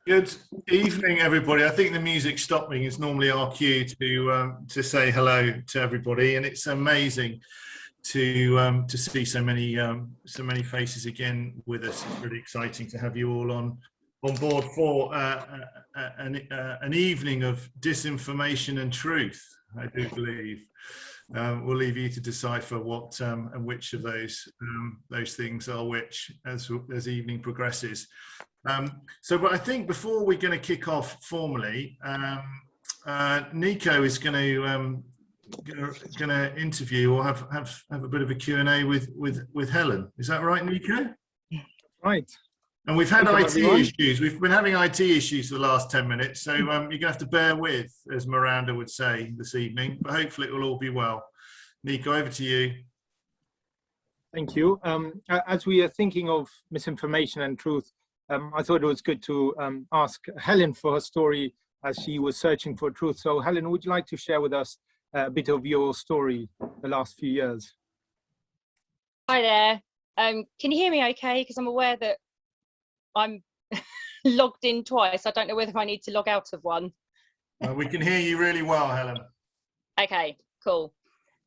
Good evening, everybody. I think the music stopping is normally our cue to say hello to everybody, and it's amazing to see so many faces again with us. It's really exciting to have you all on board for an evening of disinformation and truth. I do believe. We'll leave you to decipher what and which of those things are which as the evening progresses. But I think before we're going to kick off formally, Nico is going to interview or have a bit of a Q&A with Helen. Is that right, Nico? Right. And we've had IT issues. We've been having IT issues for the last 10 minutes, so you're going to have to bear with, as Miranda would say this evening. But hopefully it will all be well. Nico, over to you. Thank you. As we are thinking of misinformation and truth, I thought it was good to ask Helen for her story as she was searching for truth. So Helen, would you like to share with us a bit of your story the last few years? Hi there. Can you hear me okay? Because I'm aware that I'm logged in twice. I don't know whether I need to log out of one. We can hear you really well, Helen. Okay, cool.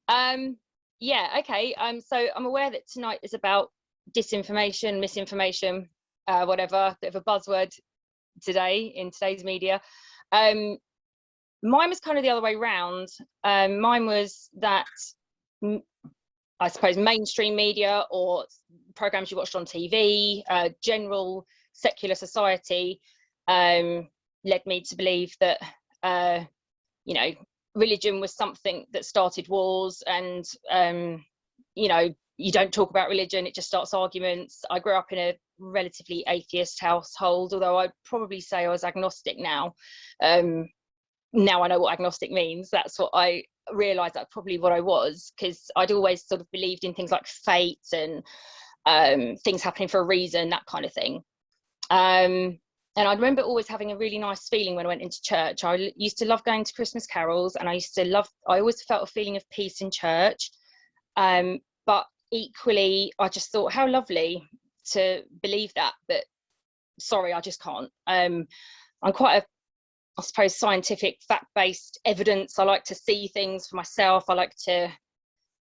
Yeah, okay. So I'm aware that tonight is about disinformation, misinformation, whatever, bit of a buzzword today in today's media. Mine was kind of the other way round. Mine was that, I suppose, mainstream media or programs you watched on TV, general secular society, led me to believe that, you know, religion was something that started wars, and you know, you don't talk about religion, it just starts arguments. I grew up in a relatively atheist household, although I'd probably say I was agnostic now. Now I know what agnostic means. That's what I realised, that's probably what I was, because I'd always sort of believed in things like fate and things happening for a reason, that kind of thing. And I remember always having a really nice feeling when I went into church. I used to love going to Christmas carols, and I always felt a feeling of peace in church. But equally, I just thought, how lovely to believe that, but sorry, I just can't. I'm quite a, I suppose, scientific, fact-based evidence. I like to see things for myself. I like to,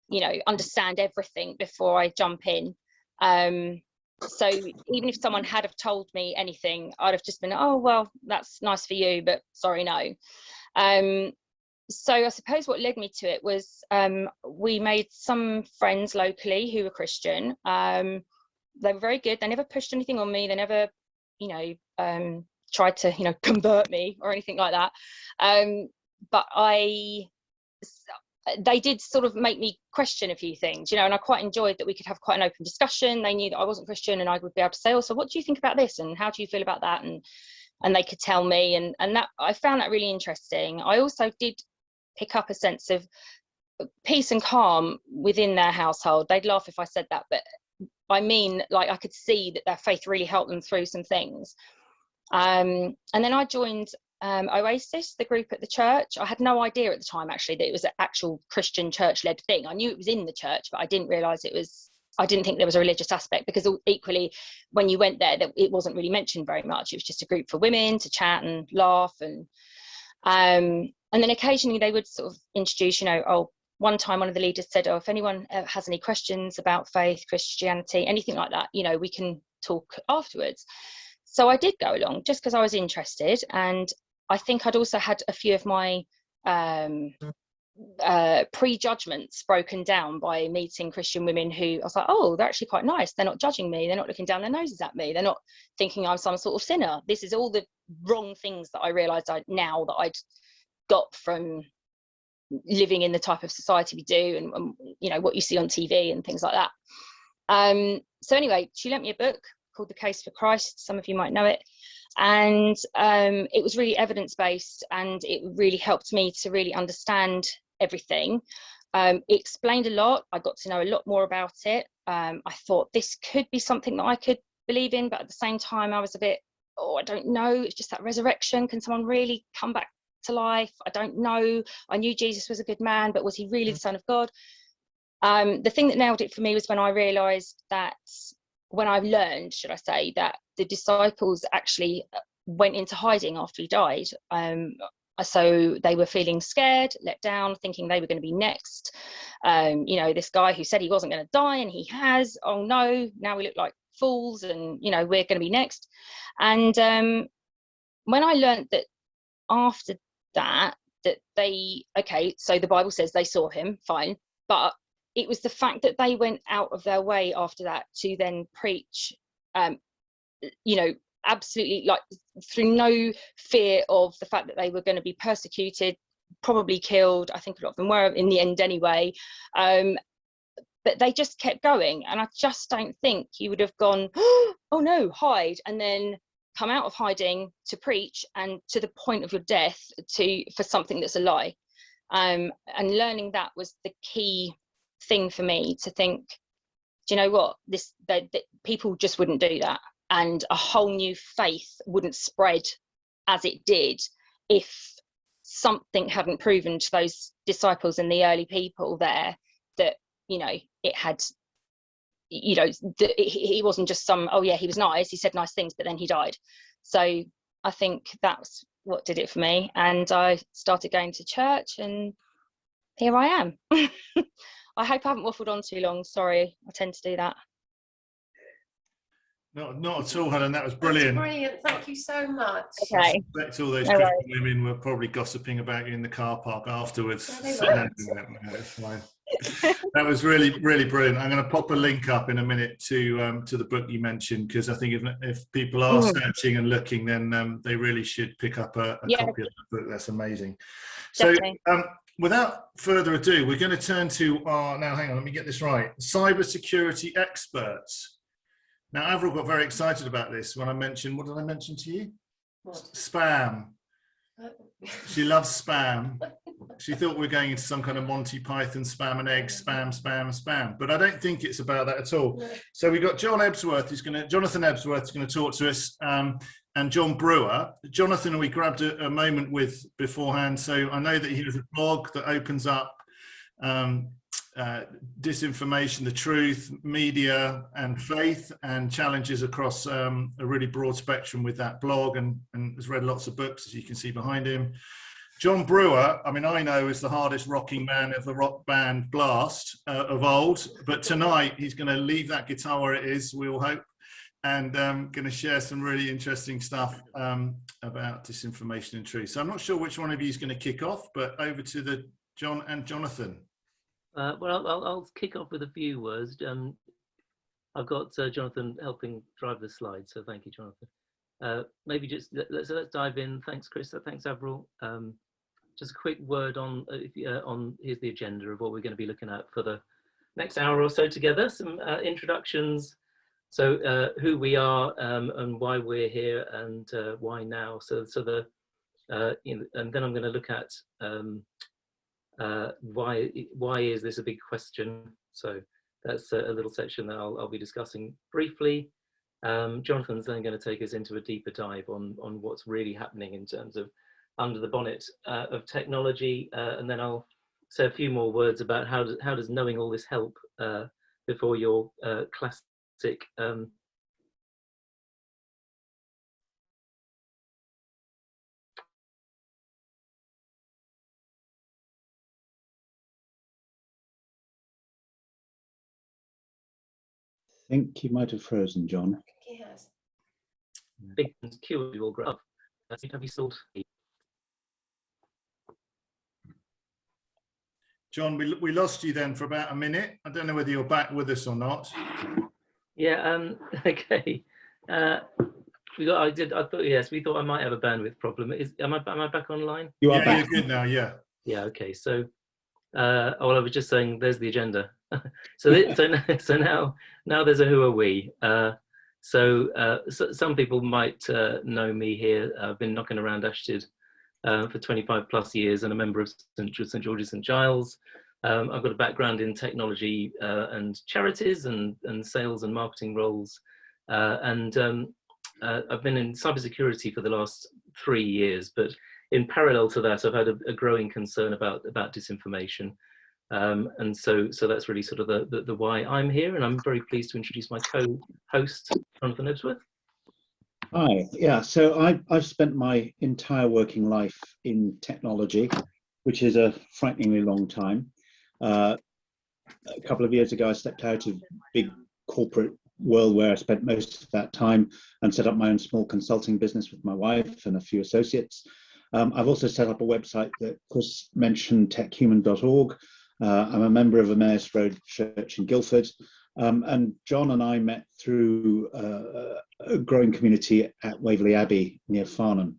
you know, understand everything before I jump in. So even if someone had have told me anything, I'd have just been, oh, well, that's nice for you, but sorry, no. So I suppose what led me to it was we made some friends locally who were Christian. They were very good. They never pushed anything on me. They never, you know, tried to, you know, convert me or anything like that. But they did sort of make me question a few things, you know, and I quite enjoyed that we could have quite an open discussion. They knew that I wasn't Christian, and I would be able to say, oh, so what do you think about this? And how do you feel about that? And they could tell me, and that, I found that really interesting. I also did pick up a sense of peace and calm within their household. They'd laugh if I said that, but I mean, like, I could see that their faith really helped them through some things. And then I joined Oasis, the group at the church. I had no idea at the time, actually, that it was an actual Christian church-led thing. I knew it was in the church, but I didn't realise it was, I didn't think there was a religious aspect, because equally, when you went there, it wasn't really mentioned very much. It was just a group for women to chat and laugh. And then occasionally they would sort of introduce, you know, oh, one time one of the leaders said, oh, if anyone has any questions about faith, Christianity, anything like that, you know, we can talk afterwards. So I did go along just because I was interested, and I think I'd also had a few of my prejudgments broken down by meeting Christian women who I was like, oh, they're actually quite nice. They're not judging me. They're not looking down their noses at me. They're not thinking I'm some sort of sinner. This is all the wrong things that I realised now that I'd got from living in the type of society we do, and you know, what you see on TV and things like that. So anyway, she lent me a book called The Case for Christ. Some of you might know it. And it was really evidence-based, and it really helped me to really understand everything. It explained a lot. I got to know a lot more about it. I thought this could be something that I could believe in, but at the same time I was a bit, oh, I don't know, it's just that resurrection. Can someone really come back to life? I don't know. I knew Jesus was a good man, but was he really the Son of God? The thing that nailed it for me was when I realised that, when I learned, should I say, that the disciples actually went into hiding after he died. So they were feeling scared, let down, thinking they were going to be next. You know, this guy who said he wasn't going to die, and he has. Oh no, now we look like fools, and you know, we're going to be next. And when I learned that after that they, okay, so the Bible says they saw him, fine, but it was the fact that they went out of their way after that to then preach, you know, absolutely, like, through no fear of the fact that they were going to be persecuted, probably killed. I think a lot of them were in the end anyway, but they just kept going. And I just don't think you would have gone, oh no, hide, and then come out of hiding to preach, and to the point of your death for something that's a lie. And learning that was the key thing for me, to think, do you know what, that people just wouldn't do that, and a whole new faith wouldn't spread as it did if something hadn't proven to those disciples and the early people there that, you know, it had, you know, he wasn't just some, oh yeah, he was nice, he said nice things, but then he died. So I think that's what did it for me, and I started going to church, and here I am. I hope I haven't waffled on too long. Sorry, I tend to do that. Not at all, Helen. That was brilliant. That's brilliant. Thank you so much. Okay. I suspect all those Christian women were probably gossiping about you in the car park afterwards. Yeah, It's fine. That was really, really brilliant. I'm going to pop a link up in a minute to the book you mentioned, because I think if people are searching and looking, then they really should pick up a copy of the book. That's amazing. Definitely. So without further ado, we're going to turn to our, now hang on, let me get this right, cybersecurity experts. Now, Avril got very excited about this when I mentioned, what did I mention to you? What? Spam. She loves spam. She thought we were going into some kind of Monty Python spam and eggs, spam. But I don't think it's about that at all. No. So we got Jonathan Ebswoth is going to talk to us, and John Brewer. Jonathan, we grabbed a moment with beforehand. So I know that he has a blog that opens up disinformation, the truth, media and faith, and challenges across a really broad spectrum with that blog, and has read lots of books, as you can see behind him. John Brewer, I mean, I know is the hardest rocking man of the rock band Blast of old, but tonight he's going to leave that guitar where it is, we all hope, and going to share some really interesting stuff about disinformation and truth. So I'm not sure which one of you is going to kick off, but over to the John and Jonathan. Well, I'll kick off with a few words. I've got Jonathan helping drive the slides, so thank you, Jonathan. Maybe just let's dive in. Thanks, Chris. Thanks, Avril. Just a quick word on here's the agenda of what we're going to be looking at for the next hour or so together. Some introductions. So who we are and why we're here, and why now. So the and then I'm going to look at why is this a big question. So that's a little section that I'll be discussing briefly. Jonathan's then going to take us into a deeper dive on what's really happening in terms of under the bonnet of technology, and then I'll say a few more words about how does knowing all this help before your classic I think you might have frozen, John. I think he has. big cure you will grow up. Have you sold? John, we lost you then for about a minute. I don't know whether you're back with us or not. Yeah. Okay. We thought I might have a bandwidth problem. Am I back online? You are back. You're good now. Yeah. Yeah. Okay. So, well, I was just saying, there's the agenda. so now there's a who are we. So some people might know me here. I've been knocking around Ashtead for 25 plus years, and a member of St George's St Giles. I've got a background in technology and charities and sales and marketing roles, and I've been in cybersecurity for the last 3 years. But in parallel to that, I've had a growing concern about disinformation, and so that's really sort of the why I'm here. And I'm very pleased to introduce my co-host, Jonathan Ebswoth. Hi, yeah, so I've spent my entire working life in technology, which is a frighteningly long time. A couple of years ago, I stepped out of big corporate world where I spent most of that time and set up my own small consulting business with my wife and a few associates. I've also set up a website that Chris mentioned, techhuman.org. I'm a member of Emmaus Road Church in Guildford. And John and I met through a growing community at Waverley Abbey near Farnham.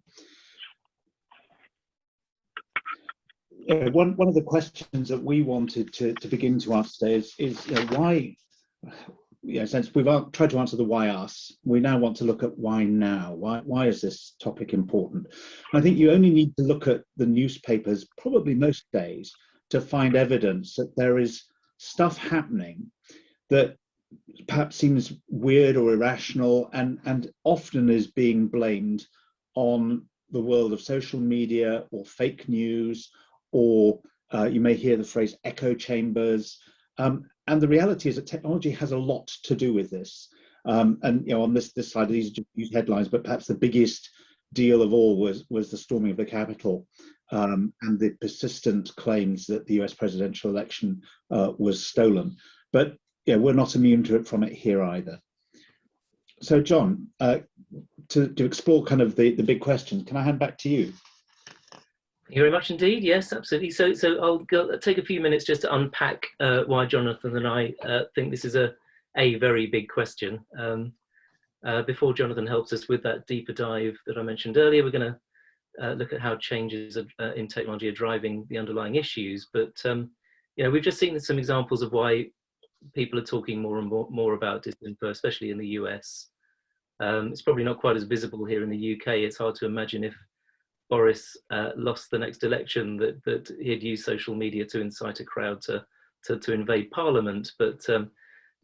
One of the questions that we wanted to begin to ask today is why, since we've tried to answer the why us, we now want to look at why now. Why is this topic important? And I think you only need to look at the newspapers, probably most days, to find evidence that there is stuff happening that perhaps seems weird or irrational and often is being blamed on the world of social media or fake news, or you may hear the phrase echo chambers. And the reality is that technology has a lot to do with this. And on this slide, these are just headlines, but perhaps the biggest deal of all was the storming of the Capitol and the persistent claims that the US presidential election was stolen. But we're not immune from it here either. So John, to explore kind of the big questions, can I hand back to you? Thank you very much indeed. Yes, absolutely. So I'll take a few minutes just to unpack why Jonathan and I think this is a very big question. Before Jonathan helps us with that deeper dive that I mentioned earlier, we're going to look at how changes in technology are driving the underlying issues. But we've just seen some examples of why people are talking more and more about disinfo, especially in the US. It's probably not quite as visible here in the UK. It's hard to imagine if Boris lost the next election that he'd use social media to incite a crowd to invade Parliament. But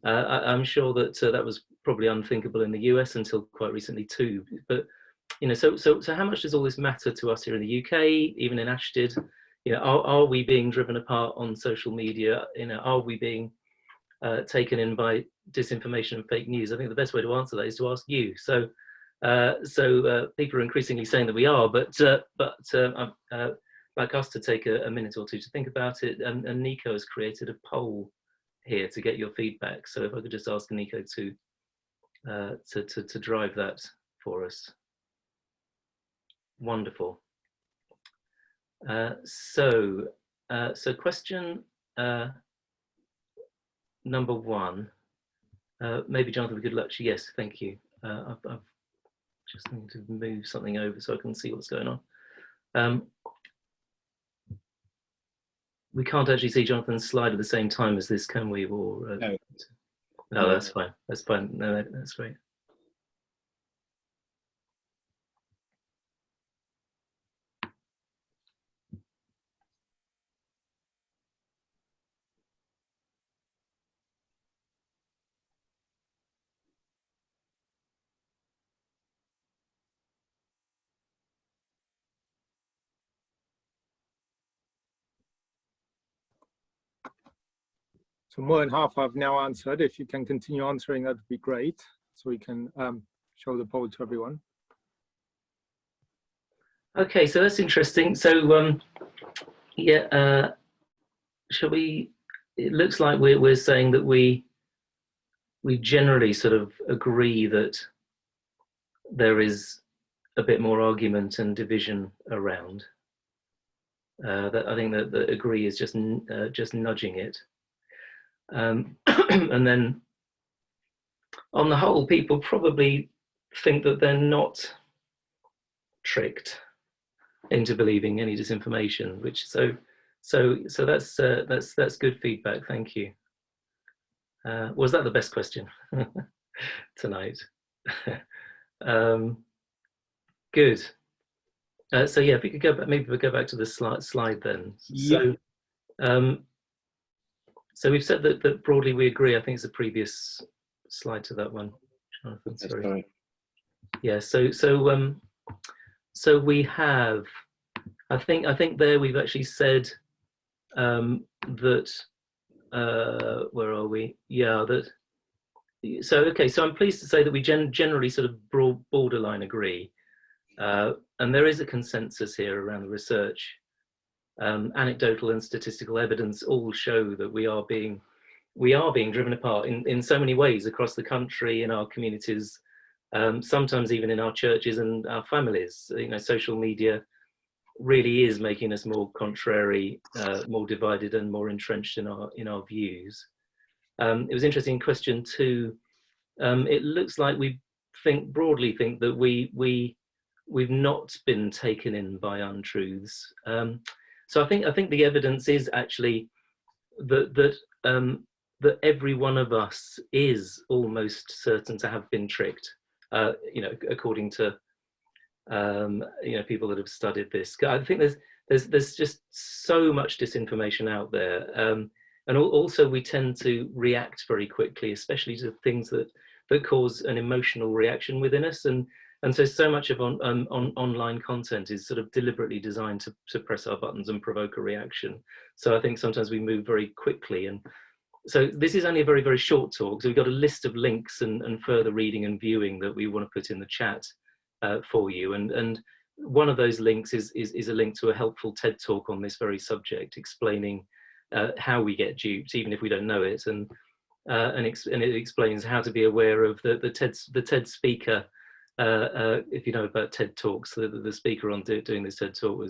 I'm sure that that was probably unthinkable in the US until quite recently too. But so how much does all this matter to us here in the UK, even in Ashtead? Are we being driven apart on social media? Are we being taken in by disinformation and fake news? I think the best way to answer that is to ask you. So people are increasingly saying that we are, but I'd like us to take a minute or two to think about it. And Nico has created a poll here to get your feedback. So if I could just ask Nico to drive that for us. Wonderful. So question number one, maybe Jonathan, we could actually, yes, thank you. I've just need to move something over so I can see what's going on. We can't actually see Jonathan's slide at the same time as this, can we? Or no, that's fine. That's fine. No, that's great. So more than half I've now answered. If you can continue answering, that would be great. So we can show the poll to everyone. Okay, so that's interesting. So shall we? It looks like we're saying that we generally sort of agree that there is a bit more argument and division around. That I think that the agree is just nudging it. And then on the whole, people probably think that they're not tricked into believing any disinformation, which so that's good feedback. Thank you. Was that the best question tonight? Good. So yeah, if we could go back, maybe we'll go back to the slide then. Yeah. So we've said that broadly we agree. I think it's the previous slide to that one, Jonathan. Sorry. That's right. Yeah. So we have. I think there we've actually said that. Where are we? Yeah. That So okay, so I'm pleased to say that we generally sort of borderline agree, and there is a consensus here around the research. Anecdotal and statistical evidence all show that we are being driven apart in so many ways across the country, in our communities, sometimes even in our churches and our families. You know, social media really is making us more contrary, more divided, and more entrenched in our views. It was interesting. Question 2. It looks like we broadly think that we've not been taken in by untruths. So I think the evidence is actually that every one of us is almost certain to have been tricked. You know, according to you know, people that have studied this. I think there's just so much disinformation out there, and also we tend to react very quickly, especially to things that cause an emotional reaction within us, and so much of online content is sort of deliberately designed to press our buttons and provoke a reaction. So I think sometimes we move very quickly, and so this is only a very, very short talk. So we've got a list of links and further reading and viewing that we want to put in the chat for you. And one of those links is a link to a helpful TED talk on this very subject, explaining how we get duped, even if we don't know it. And it explains how to be aware of the TED speaker. If you know about TED Talks, the speaker on doing this TED talk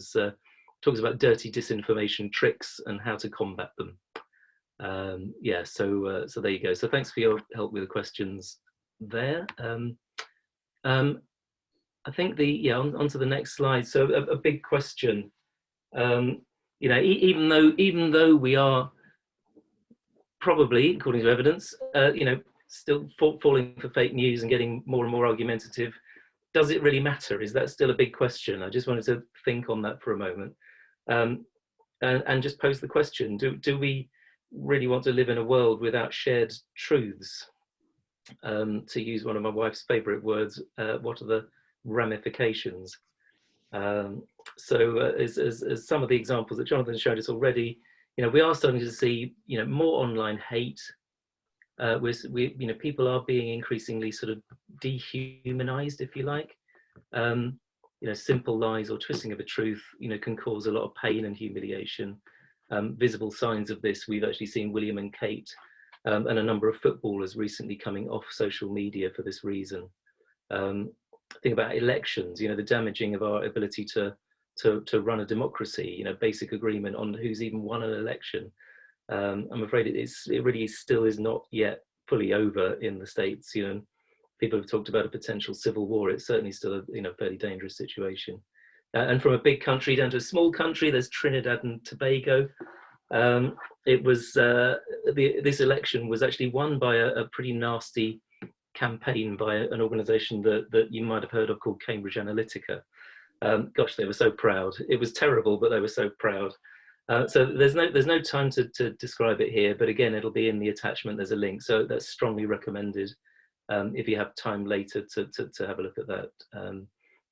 talks about dirty disinformation tricks and how to combat them. Yeah, so there you go. So thanks for your help with the questions there. I think on to the next slide. So a big question. You know, even though we are probably, according to evidence, you know, still falling for fake news and getting more and more argumentative, does it really matter? Is that still a big question? I just wanted to think on that for a moment, and just pose the question: Do we really want to live in a world without shared truths? To use one of my wife's favourite words, what are the ramifications? So as some of the examples that Jonathan showed us already, you know, we are starting to see, you know, more online hate. You know, people are being increasingly sort of dehumanized, if you like. You know, simple lies or twisting of a truth, you know, can cause a lot of pain and humiliation. Visible signs of this we've actually seen William and Kate, and a number of footballers recently coming off social media for this reason. Think about elections, you know, the damaging of our ability to run a democracy, you know, basic agreement on who's even won an election. I'm afraid it really still is not yet fully over in the States. You know, people have talked about a potential civil war. It's certainly still a, you know, fairly dangerous situation. And from a big country down to a small country, there's Trinidad and Tobago. It was this election was actually won by a pretty nasty campaign by an organisation that you might have heard of called Cambridge Analytica. Gosh, they were so proud. It was terrible, but they were so proud. So there's no time to describe it here, but again, it'll be in the attachment. There's a link, so that's strongly recommended if you have time later to have a look at that.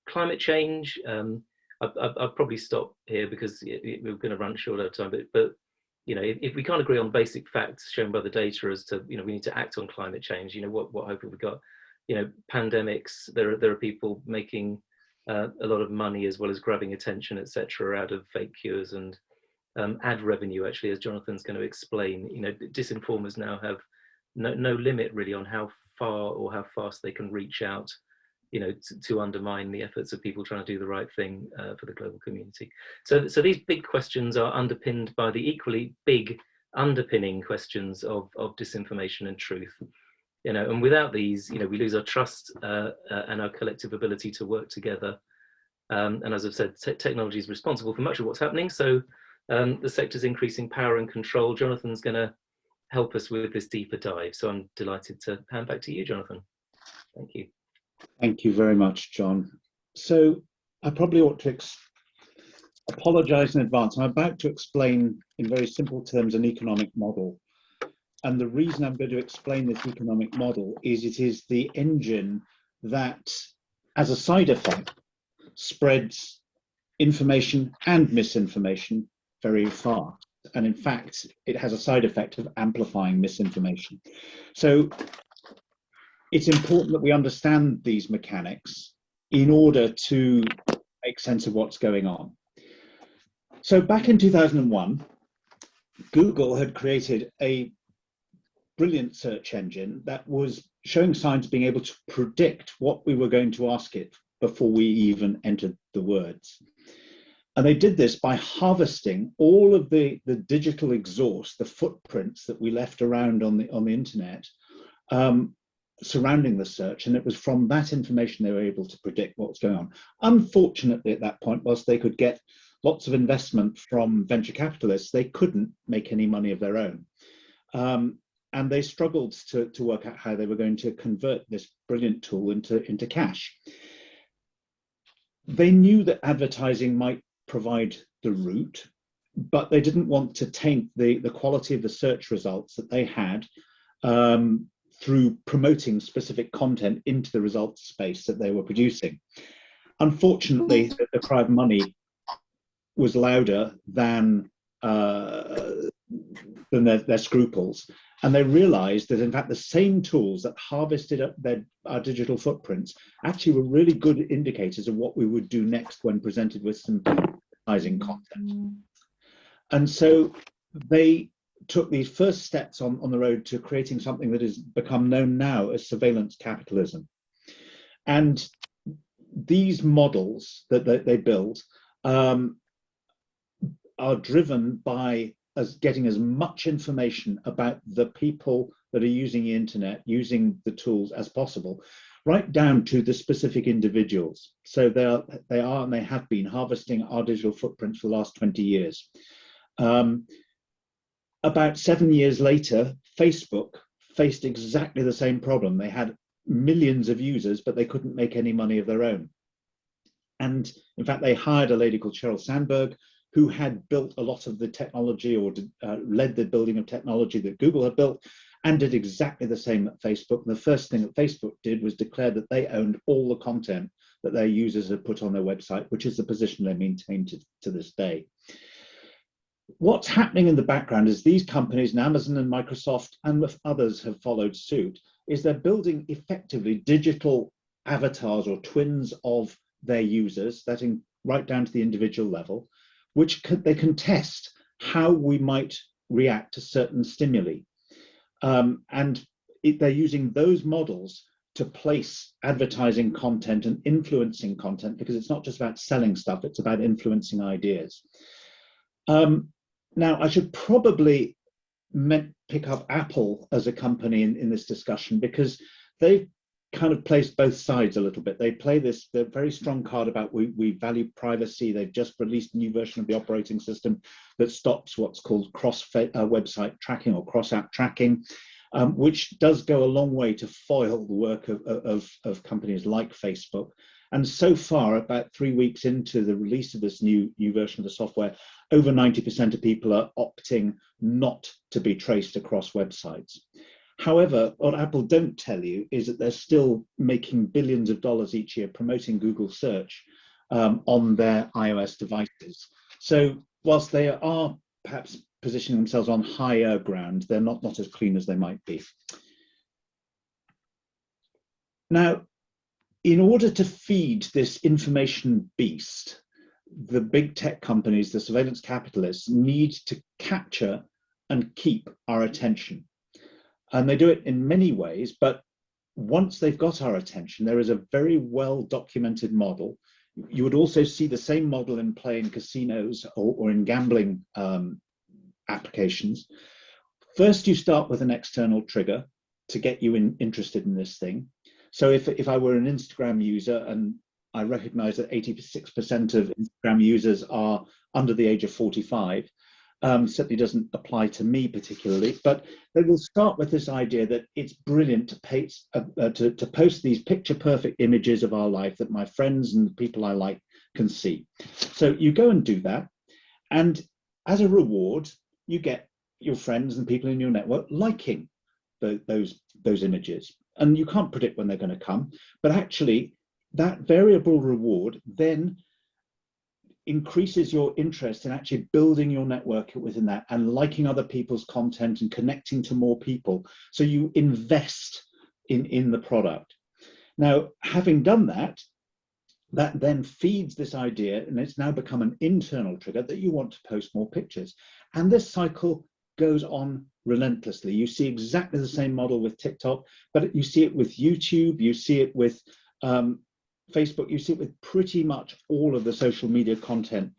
Climate change. I'll probably stop here because we're going to run short of time. But you know, if we can't agree on basic facts shown by the data as to, you know, we need to act on climate change. You know, what hope have we got? You know, pandemics. There are people making a lot of money as well as grabbing attention, etc., out of fake cures and ad revenue. Actually, as Jonathan's going to explain, you know, disinformers now have no limit really on how far or how fast they can reach out, you know, to undermine the efforts of people trying to do the right thing for the global community. So these big questions are underpinned by the equally big underpinning questions of disinformation and truth. You know, and without these, you know, we lose our trust and our collective ability to work together. And as I've said, technology is responsible for much of what's happening. So the sector's increasing power and control. Jonathan's going to help us with this deeper dive. So I'm delighted to hand back to you, Jonathan. Thank you. Thank you very much, John. So I probably ought to apologise in advance. I'm about to explain in very simple terms an economic model. And the reason I'm going to explain this economic model is it is the engine that, as a side effect, spreads information and misinformation very fast. And in fact, it has a side effect of amplifying misinformation. So it's important that we understand these mechanics in order to make sense of what's going on. So back in 2001, Google had created a brilliant search engine that was showing signs of being able to predict what we were going to ask it before we even entered the words. And they did this by harvesting all of the digital exhaust, the footprints that we left around on the internet surrounding the search. And it was from that information they were able to predict what was going on. Unfortunately, at that point, whilst they could get lots of investment from venture capitalists, they couldn't make any money of their own. And they struggled to work out how they were going to convert this brilliant tool into cash. They knew that advertising might provide the route, but they didn't want to taint the quality of the search results that they had through promoting specific content into the results space that they were producing. Unfortunately, the cry of money was louder than their scruples. And they realized that, in fact, the same tools that harvested up our digital footprints actually were really good indicators of what we would do next when presented with some advertising content. And so they took these first steps on the road to creating something that has become known now as surveillance capitalism. And these models that they build are driven by getting as much information about the people that are using the internet, using the tools as possible, right down to the specific individuals. So they are and they have been harvesting our digital footprints for the last 20 years. About 7 years later, Facebook faced exactly the same problem. They had millions of users, but they couldn't make any money of their own. And in fact, they hired a lady called Sheryl Sandberg, who had built a lot of the technology or led the building of technology that Google had built, and did exactly the same at Facebook. And the first thing that Facebook did was declare that they owned all the content that their users had put on their website, which is the position they maintain to this day. What's happening in the background is these companies, and Amazon and Microsoft and others have followed suit, is they're building effectively digital avatars or twins of their users, that right down to the individual level, which they can test how we might react to certain stimuli. They're using those models to place advertising content and influencing content, because it's not just about selling stuff, it's about influencing ideas. Now, I should probably pick up Apple as a company in this discussion, because they've kind of placed both sides a little bit. They play the very strong card about we value privacy. They've just released a new version of the operating system that stops what's called cross-website tracking or cross-app tracking, which does go a long way to foil the work of companies like Facebook. And so far, about 3 weeks into the release of this new version of the software, over 90% of people are opting not to be traced across websites. However, what Apple don't tell you is that they're still making billions of dollars each year promoting Google search on their iOS devices. So whilst they are perhaps positioning themselves on higher ground, they're not as clean as they might be. Now, in order to feed this information beast, the big tech companies, the surveillance capitalists, need to capture and keep our attention. And they do it in many ways, but once they've got our attention, there is a very well documented model. You would also see the same model in play in casinos or in gambling applications. First, you start with an external trigger to get you interested in this thing. So if I were an Instagram user, and I recognize that 86% of Instagram users are under the age of 45, certainly doesn't apply to me particularly, but they will start with this idea that it's brilliant to post these picture-perfect images of our life that my friends and the people I like can see. So you go and do that, and as a reward, you get your friends and people in your network liking those images. And you can't predict when they're going to come, but actually that variable reward then increases your interest in actually building your network within that and liking other people's content and connecting to more people. So you invest in the product. Now, having done that, that then feeds this idea, and it's now become an internal trigger that you want to post more pictures. And this cycle goes on relentlessly. You see exactly the same model with TikTok, but you see it with YouTube, you see it with Facebook, you see it with pretty much all of the social media content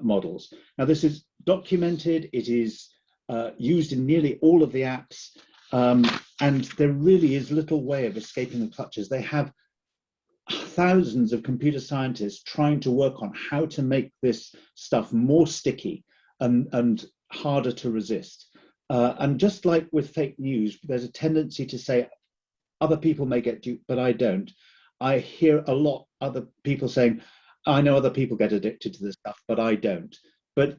models. Now, this is documented, it is used in nearly all of the apps, and there really is little way of escaping the clutches. They have thousands of computer scientists trying to work on how to make this stuff more sticky and harder to resist. And just like with fake news, there's a tendency to say, other people may get duped, but I don't. I hear a lot other people saying, I know other people get addicted to this stuff, but I don't. But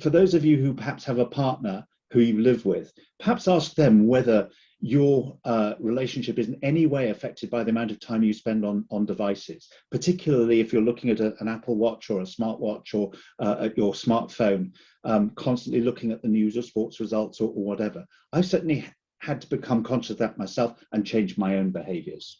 for those of you who perhaps have a partner who you live with, perhaps ask them whether your relationship is in any way affected by the amount of time you spend on devices, particularly if you're looking at an Apple Watch or a smartwatch or at your smartphone, constantly looking at the news or sports results or whatever. I've certainly had to become conscious of that myself and change my own behaviors.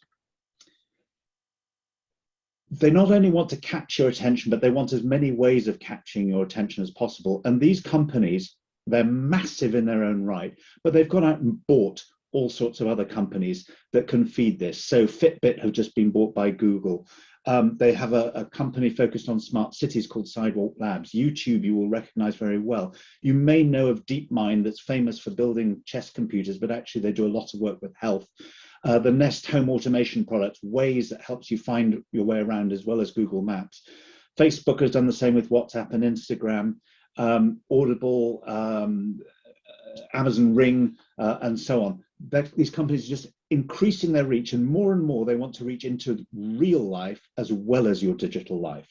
They not only want to catch your attention, but they want as many ways of catching your attention as possible. And these companies, they're massive in their own right, but they've gone out and bought all sorts of other companies that can feed this. So Fitbit have just been bought by Google. They have a company focused on smart cities called Sidewalk Labs. YouTube you will recognize very well. You may know of DeepMind, that's famous for building chess computers, but actually they do a lot of work with health. The Nest home automation product, Waze, that helps you find your way around, as well as Google Maps. Facebook has done the same with WhatsApp and Instagram. Audible, Amazon Ring, and so on. These companies are just increasing their reach, and more they want to reach into real life as well as your digital life.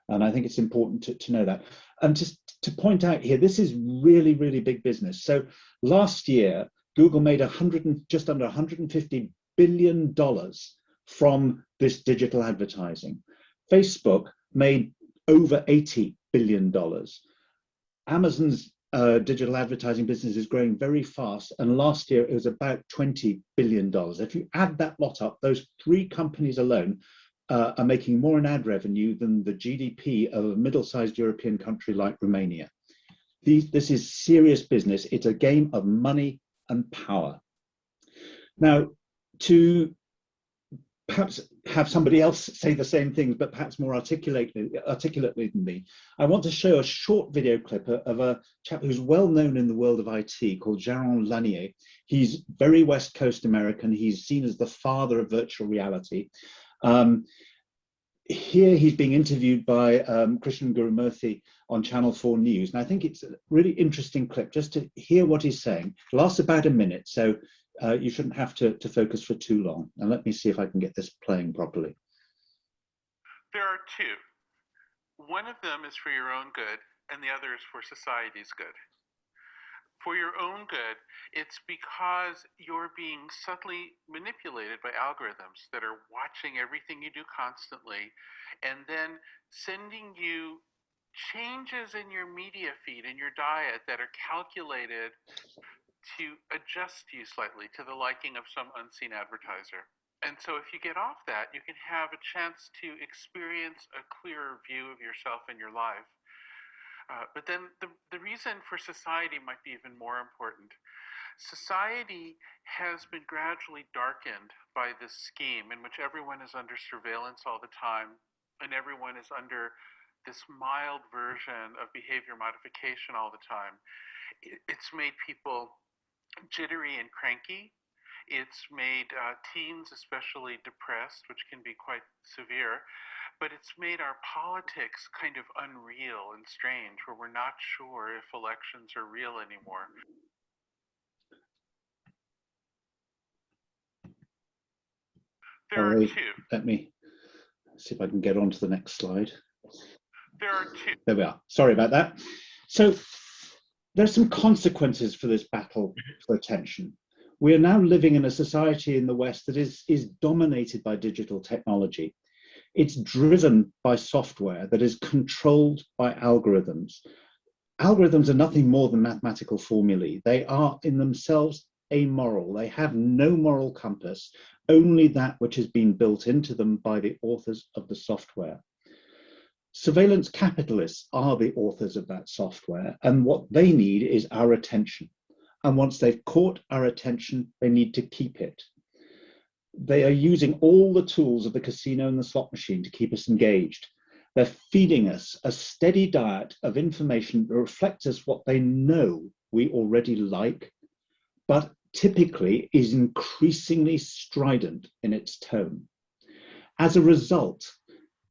And I think it's important to know that. And just to point out here, this is really, really big business. So last year, Google made just under $150 billion from this digital advertising. Facebook made over $80 billion. Amazon's digital advertising business is growing very fast, and last year it was about $20 billion. If you add that lot up, those three companies alone are making more in ad revenue than the GDP of a middle-sized European country like Romania. This is serious business. It's a game of money and power. Now, to perhaps have somebody else say the same things, but perhaps more articulately than me, I want to show a short video clip of a chap who's well known in the world of IT called Jaron Lanier. He's very West Coast American. He's seen as the father of virtual reality. Here he's being interviewed by Krishnan Gurumurthy on Channel 4 News. And I think it's a really interesting clip just to hear what he's saying. It lasts about a minute, so you shouldn't have to focus for too long. And let me see if I can get this playing properly. There are two. One of them is for your own good, and the other is for society's good. For your own good, it's because you're being subtly manipulated by algorithms that are watching everything you do constantly and then sending you changes in your media feed and your diet that are calculated to adjust you slightly to the liking of some unseen advertiser. And so if you get off that, you can have a chance to experience a clearer view of yourself and your life. But then the reason for society might be even more important. Society has been gradually darkened by this scheme in which everyone is under surveillance all the time, and everyone is under this mild version of behavior modification all the time. It's made people jittery and cranky. It's made teens especially depressed, which can be quite severe. But it's made our politics kind of unreal and strange, where we're not sure if elections are real anymore. There are two. Let me see if I can get on to the next slide. There are two. There we are. Sorry about that. So there's some consequences for this battle for attention. We are now living in a society in the West that is dominated by digital technology. It's driven by software that is controlled by algorithms. Algorithms are nothing more than mathematical formulae. They are in themselves amoral. They have no moral compass, only that which has been built into them by the authors of the software. Surveillance capitalists are the authors of that software, and what they need is our attention. And once they've caught our attention, they need to keep it. They are using all the tools of the casino and the slot machine to keep us engaged. They're feeding us a steady diet of information that reflects us what they know we already like, but typically is increasingly strident in its tone. As a result,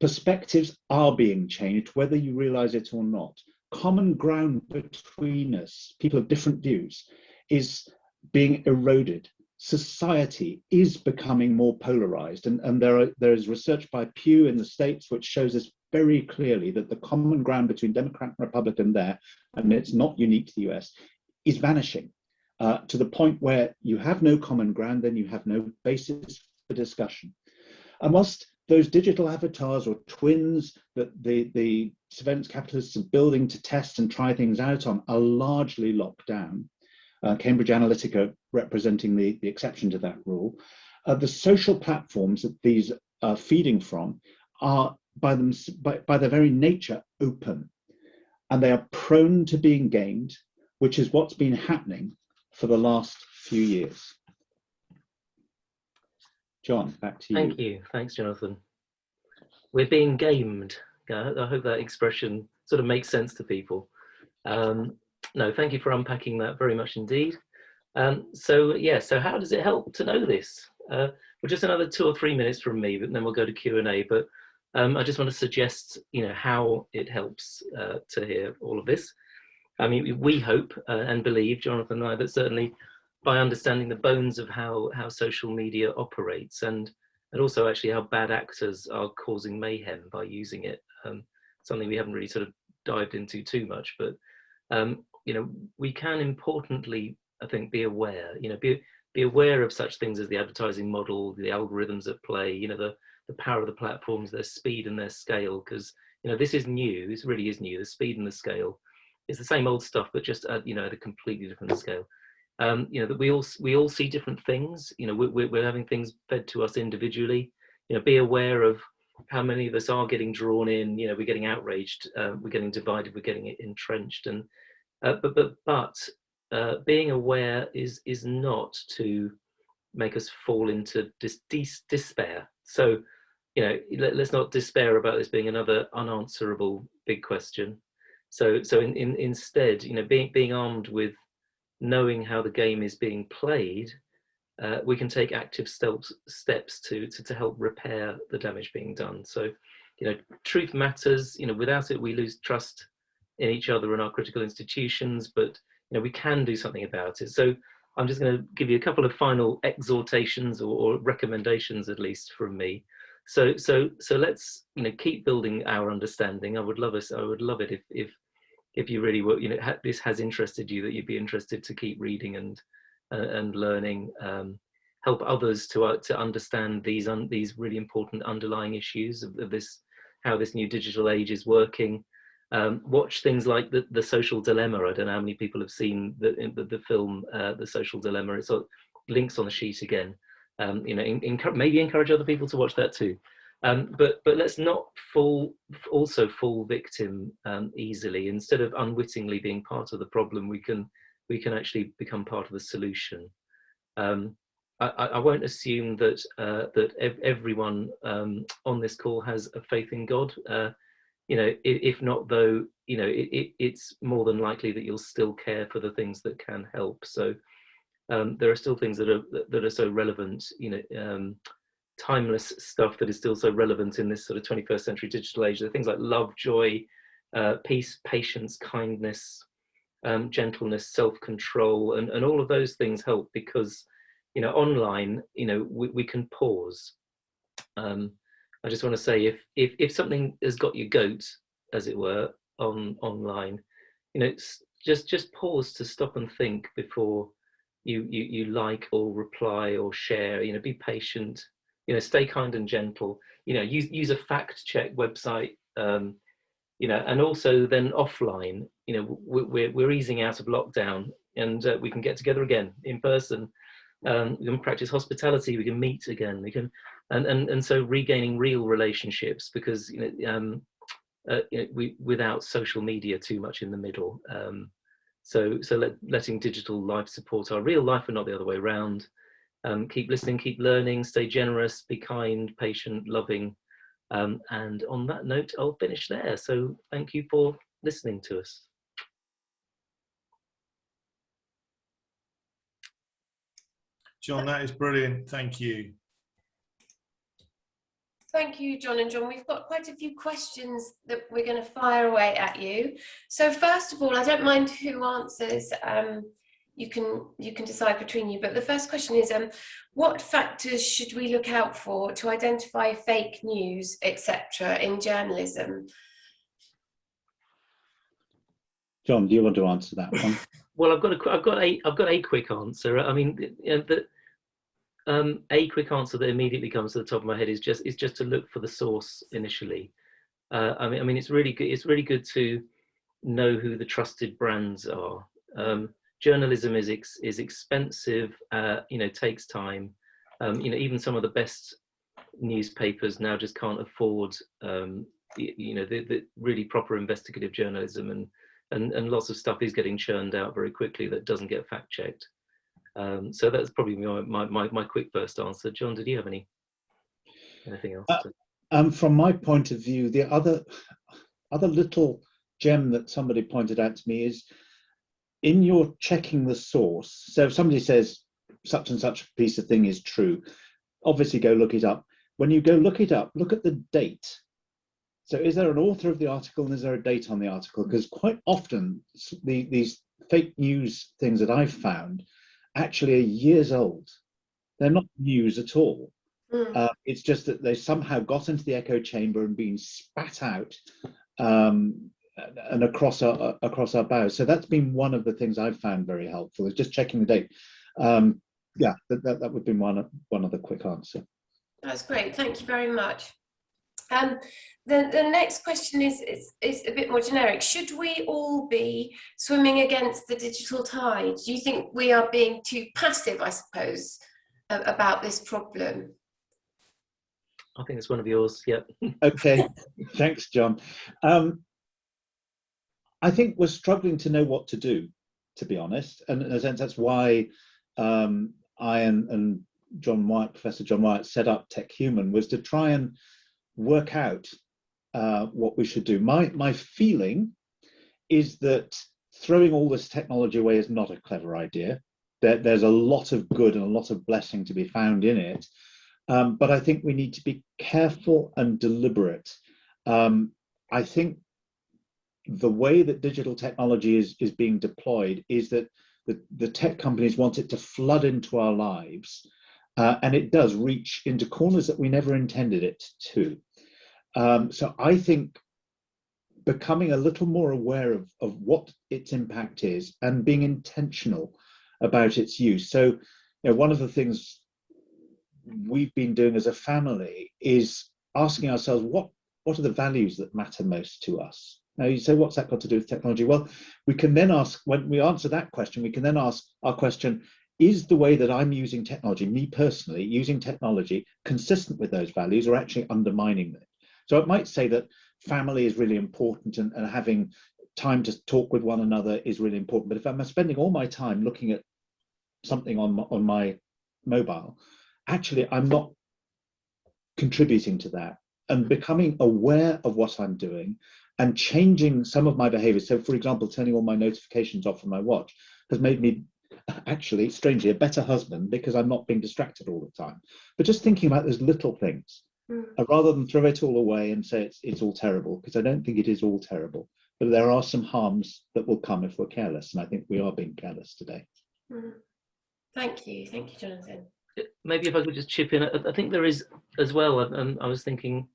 perspectives are being changed, whether you realize it or not. Common ground between us, people of different views, is being eroded. Society is becoming more polarized, and there is research by Pew in the States which shows us very clearly that the common ground between Democrat and Republican there, and it's not unique to the US, is vanishing to the point where you have no common ground, then you have no basis for discussion. And whilst those digital avatars or twins that the surveillance capitalists are building to test and try things out on are largely locked down, Cambridge Analytica representing the exception to that rule, the social platforms that these are feeding from are by their very nature open, and they are prone to being gamed, which is what's been happening for the last few years. John, back to you. Thank you. Thanks, Jonathan. We're being gamed. I hope that expression sort of makes sense to people. No, thank you for unpacking that very much indeed. So how does it help to know this? Well, just another 2 or 3 minutes from me, but then we'll go to Q&A. But I just want to suggest, how it helps to hear all of this. I mean, we hope and believe, Jonathan and I, that certainly by understanding the bones of how social media operates and also actually how bad actors are causing mayhem by using it, something we haven't really sort of dived into too much, but we can importantly, I think, be aware, be aware of such things as the advertising model, the algorithms at play, the power of the platforms, their speed and their scale, because this is new. This really is new. The speed and the scale is the same old stuff, but just at a completely different scale. That we all see different things. We're having things fed to us individually. Be aware of how many of us are getting drawn in. We're getting outraged. We're getting divided. We're getting entrenched. And but being aware is not to make us fall into despair. So let's not despair about this being another unanswerable big question. So instead, being armed with knowing how the game is being played, we can take active steps to help repair the damage being done. So, truth matters. Without it, we lose trust in each other and our critical institutions. But we can do something about it. So, I'm just going to give you a couple of final exhortations or recommendations, at least from me. So let's keep building our understanding. I would love it if you really were, this has interested you, that you'd be interested to keep reading and learning, help others to understand these really important underlying issues of this, how this new digital age is working. Watch things like the Social Dilemma. I don't know how many people have seen the film The Social Dilemma. It's links on the sheet again. Maybe encourage other people to watch that too. But let's not fall victim easily. Instead of unwittingly being part of the problem, we can actually become part of the solution. I won't assume that everyone on this call has a faith in God. If not, though, it's more than likely that you'll still care for the things that can help. So there are still things that are so relevant, timeless stuff that is still so relevant in this sort of 21st century digital age. There are things like love, joy, peace, patience, kindness, gentleness, self-control, and all of those things help because, online, we can pause. I just want to say, if something has got your goat, as it were, online, just pause to stop and think before you like or reply or share. Be patient. Stay kind and gentle. Use a fact check website. you know, and also then offline, you know, we're easing out of lockdown, and we can get together again in person. We can practice hospitality, we can meet again, we can, and so regaining real relationships, because you know, without social media too much in the middle. So letting digital life support our real life and not the other way around. Keep listening, keep learning, stay generous, be kind, patient, loving. And on that note, I'll finish there. So thank you for listening to us. John, that is brilliant. Thank you. Thank you, John and John. We've got quite a few questions that we're going to fire away at you. So first of all, I don't mind who answers. You can decide between you. But the first question is, what factors should we look out for to identify fake news, etc., in journalism? John, do you want to answer that one? Well, I've got a quick answer. I mean, a quick answer that immediately comes to the top of my head is just to look for the source initially. I mean, it's really good. It's really good to know who the trusted brands are. Journalism is expensive. You know, takes time. You know, even some of the best newspapers now just can't afford you know, the really proper investigative journalism, and lots of stuff is getting churned out very quickly that doesn't get fact checked. So that's probably my quick first answer. John, did you have anything else? From my point of view, the other little gem that somebody pointed out to me is, in your checking the source, so if somebody says such and such piece of thing is true, obviously go look it up. When you go look it up, look at the date. So is there an author of the article, and is there a date on the article? Because quite often these fake news things that I've found actually are years old. They're not news at all. It's just that they somehow got into the echo chamber and been spat out and across our bows. So that's been one of the things I've found very helpful, is just checking the date. Yeah, that would be one other quick answer. That's great. Thank you very much. The next question is a bit more generic. Should we all be swimming against the digital tide? Do you think we are being too passive, I suppose, about this problem? I think it's one of yours. Yep. Okay, thanks, John. I think we're struggling to know what to do, to be honest, and in a sense that's why I and John Wyatt, Professor John Wyatt, set up Tech Human, was to try and work out what we should do. My feeling is that throwing all this technology away is not a clever idea. There's a lot of good and a lot of blessing to be found in it, but I think we need to be careful and deliberate. I think the way that digital technology is being deployed is that the tech companies want it to flood into our lives, and it does reach into corners that we never intended it to. So I think becoming a little more aware of what its impact is and being intentional about its use. So, you know, one of the things we've been doing as a family is asking ourselves, what are the values that matter most to us? Now you say, what's that got to do with technology? Well, we can then ask, when we answer that question, we can then ask our question, is the way that I'm using technology, me personally, using technology, consistent with those values, or actually undermining them? So it might say that family is really important, and having time to talk with one another is really important. But if I'm spending all my time looking at something on my mobile, actually I'm not contributing to that, and becoming aware of what I'm doing and changing some of my behaviors. So for example, turning all my notifications off on my watch has made me actually, strangely, a better husband, because I'm not being distracted all the time. But just thinking about those little things, rather than throw it all away and say it's all terrible, because I don't think it is all terrible. But there are some harms that will come if we're careless, and I think we are being careless today. Thank you, Jonathan. Maybe if I could just chip in, I think there is as well, and I was thinking,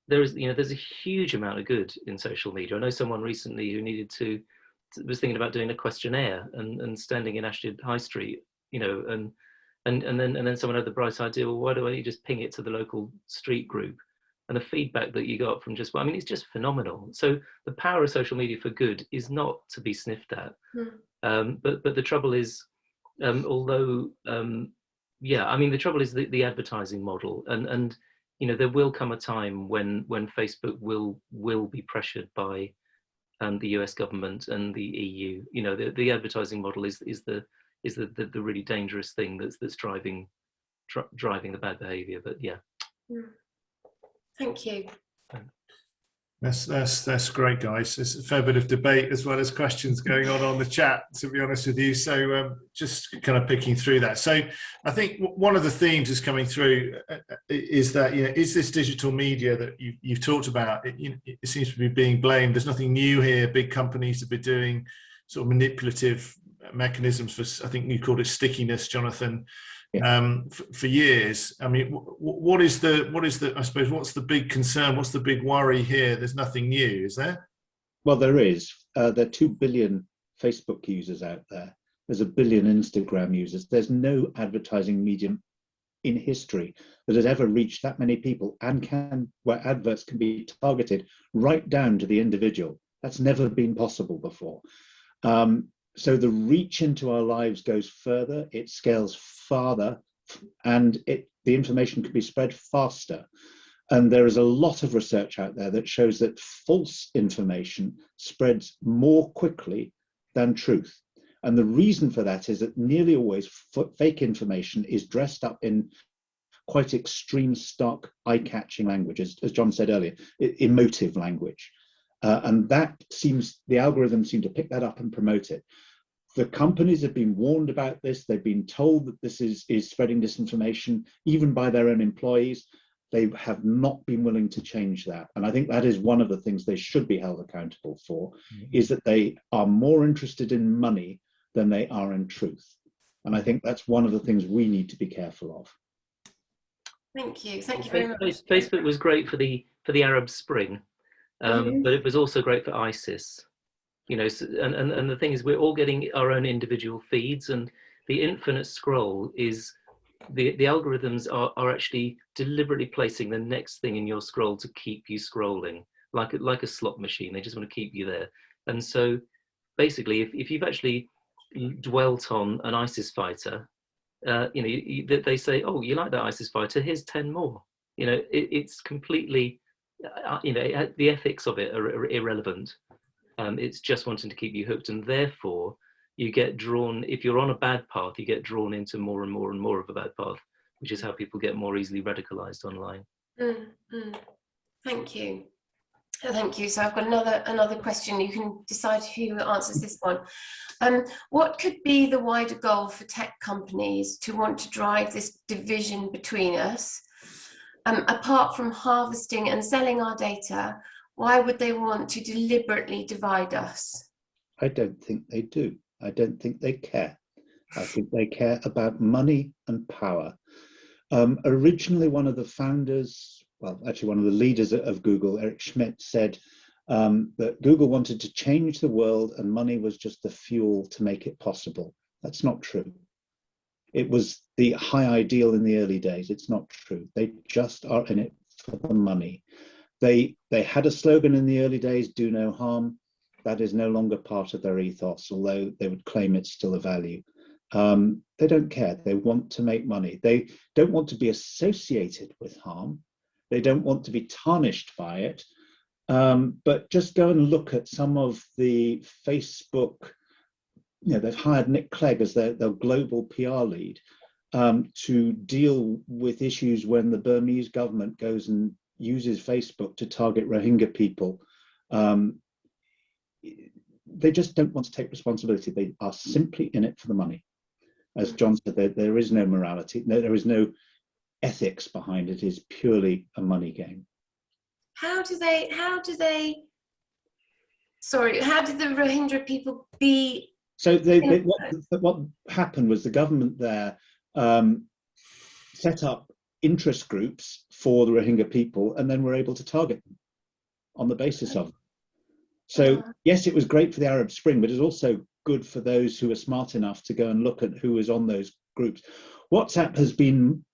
there's a huge amount of good in social media. I know someone recently who was thinking about doing a questionnaire and standing in Ashtead High Street, you know, and then someone had the bright idea, well, why don't you just ping it to the local street group, and the feedback that you got from just, I mean, it's just phenomenal. So the power of social media for good is not to be sniffed at. But the trouble is, although, yeah, I mean, the trouble is the advertising model, and you know, there will come a time when Facebook will be pressured by the US government and the EU. You know, the advertising model is the really dangerous thing that's driving the bad behavior. But yeah. Thank you. That's great, guys. There's a fair bit of debate as well as questions going on the chat, to be honest with you. So just kind of picking through that. So I think one of the themes is coming through is that, you know, is this digital media that you've talked about, it seems to be being blamed. There's nothing new here. Big companies have been doing sort of manipulative mechanisms for, I think you called it stickiness, Jonathan, for years. I mean, what is the, I suppose, what's the big concern? What's the big worry here? There's nothing new, is there? Well, there is. There are 2 billion Facebook users out there. There's 1 billion Instagram users. There's no advertising medium in history that has ever reached that many people and where adverts can be targeted right down to the individual. That's never been possible before. So the reach into our lives goes further, it scales farther, and the information can be spread faster. And there is a lot of research out there that shows that false information spreads more quickly than truth. And the reason for that is that nearly always fake information is dressed up in quite extreme, stark, eye-catching language, as John said earlier, emotive language. And that the algorithms seem to pick that up and promote it. The companies have been warned about this. They've been told that this is spreading disinformation, even by their own employees. They have not been willing to change that. And I think that is one of the things they should be held accountable for, is that they are more interested in money than they are in truth. And I think that's one of the things we need to be careful of. Thank you. Thank you very much. Facebook was great for the Arab Spring, but it was also great for ISIS. You know, and the thing is, we're all getting our own individual feeds, and the infinite scroll is the algorithms are actually deliberately placing the next thing in your scroll to keep you scrolling, like a slot machine. They just want to keep you there. And so basically, if you've actually dwelt on an ISIS fighter, you know, they say, oh, you like that ISIS fighter, here's 10 more. You know, it's completely, you know, the ethics of it are irrelevant. It's just wanting to keep you hooked, and therefore you get drawn, if you're on a bad path, you get drawn into more and more and more of a bad path, which is how people get more easily radicalized online. Thank you. Thank you. So I've got another question. You can decide who answers this one. What could be the wider goal for tech companies to want to drive this division between us? Apart from harvesting and selling our data, why would they want to deliberately divide us? I don't think they do. I don't think they care. I think they care about money and power. Originally, one of the founders, well, actually one of the leaders of Google, Eric Schmidt, said that Google wanted to change the world and money was just the fuel to make it possible. That's not true. It was the high ideal in the early days. It's not true. They just are in it for the money. They had a slogan in the early days, do no harm. That is no longer part of their ethos, although they would claim it's still a value. They don't care. They want to make money. They don't want to be associated with harm. They don't want to be tarnished by it. But just go and look at some of the Facebook, you know, they've hired Nick Clegg as their global PR lead to deal with issues when the Burmese government goes and uses Facebook to target Rohingya people. They just don't want to take responsibility. They are simply in it for the money. As John said, there is no morality, there is no ethics behind it. It is purely a money game. How did the Rohingya people be? So what happened was the government there set up interest groups for the Rohingya people, and then were able to target them on the basis of it. So yes, it was great for the Arab Spring, but it's also good for those who are smart enough to go and look at who was on those groups. WhatsApp has been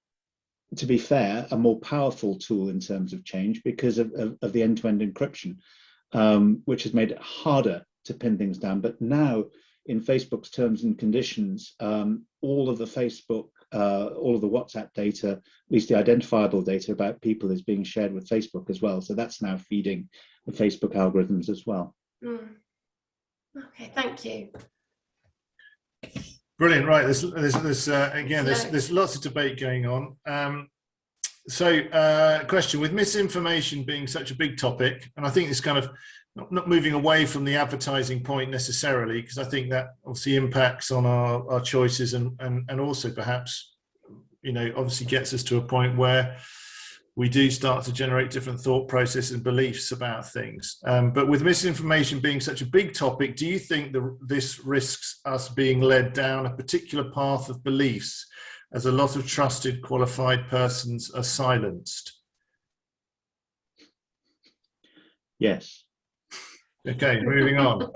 to be fair, a more powerful tool in terms of change because of the end-to-end encryption, which has made it harder to pin things down. But now, in Facebook's terms and conditions, all of the Facebook, all of the WhatsApp data, at least the identifiable data about people, is being shared with Facebook as well. So that's now feeding the Facebook algorithms as well. Okay, thank you. Brilliant. Right. There's lots of debate going on. Question: with misinformation being such a big topic, and I think it's kind of not moving away from the advertising point necessarily, because I think that obviously impacts on our choices and also perhaps, obviously gets us to a point where we do start to generate different thought processes and beliefs about things. But with misinformation being such a big topic, do you think this risks us being led down a particular path of beliefs as a lot of trusted, qualified persons are silenced? Yes. Okay, moving on.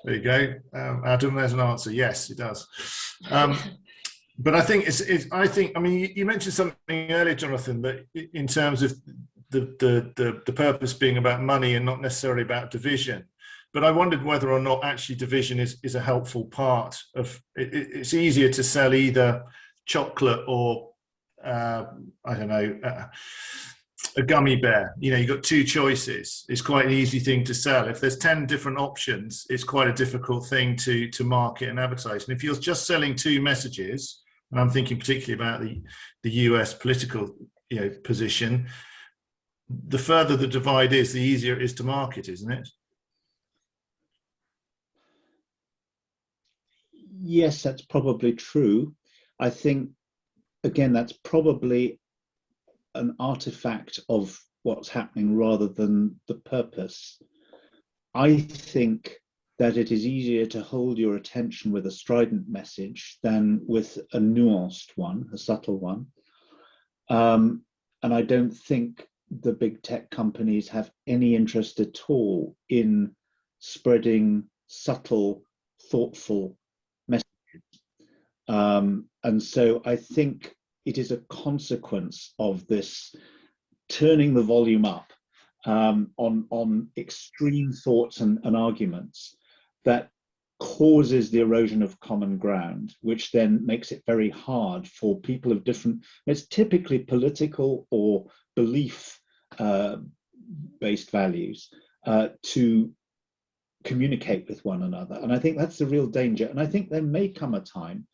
There you go. Adam, there's an answer. Yes, it does. But I think you mentioned something earlier, Jonathan, that in terms of the purpose being about money and not necessarily about division. But I wondered whether or not actually division is a helpful part of it. It's easier to sell either chocolate or a gummy bear. You've got two choices. It's quite an easy thing to sell. If there's 10 different options, it's quite a difficult thing to market and advertise. And if you're just selling two messages, and I'm thinking particularly about the US political position, the further the divide is, the easier it is to market, isn't it? Yes, that's probably true. I think, again, that's probably an artifact of what's happening rather than the purpose. I think that it is easier to hold your attention with a strident message than with a nuanced one, a subtle one. And I don't think the big tech companies have any interest at all in spreading subtle, thoughtful messages. And so I think it is a consequence of this turning the volume up on extreme thoughts and arguments that causes the erosion of common ground, which then makes it very hard for people of different, it's typically political or belief based values to communicate with one another. And I think that's the real danger. And I think there may come a time,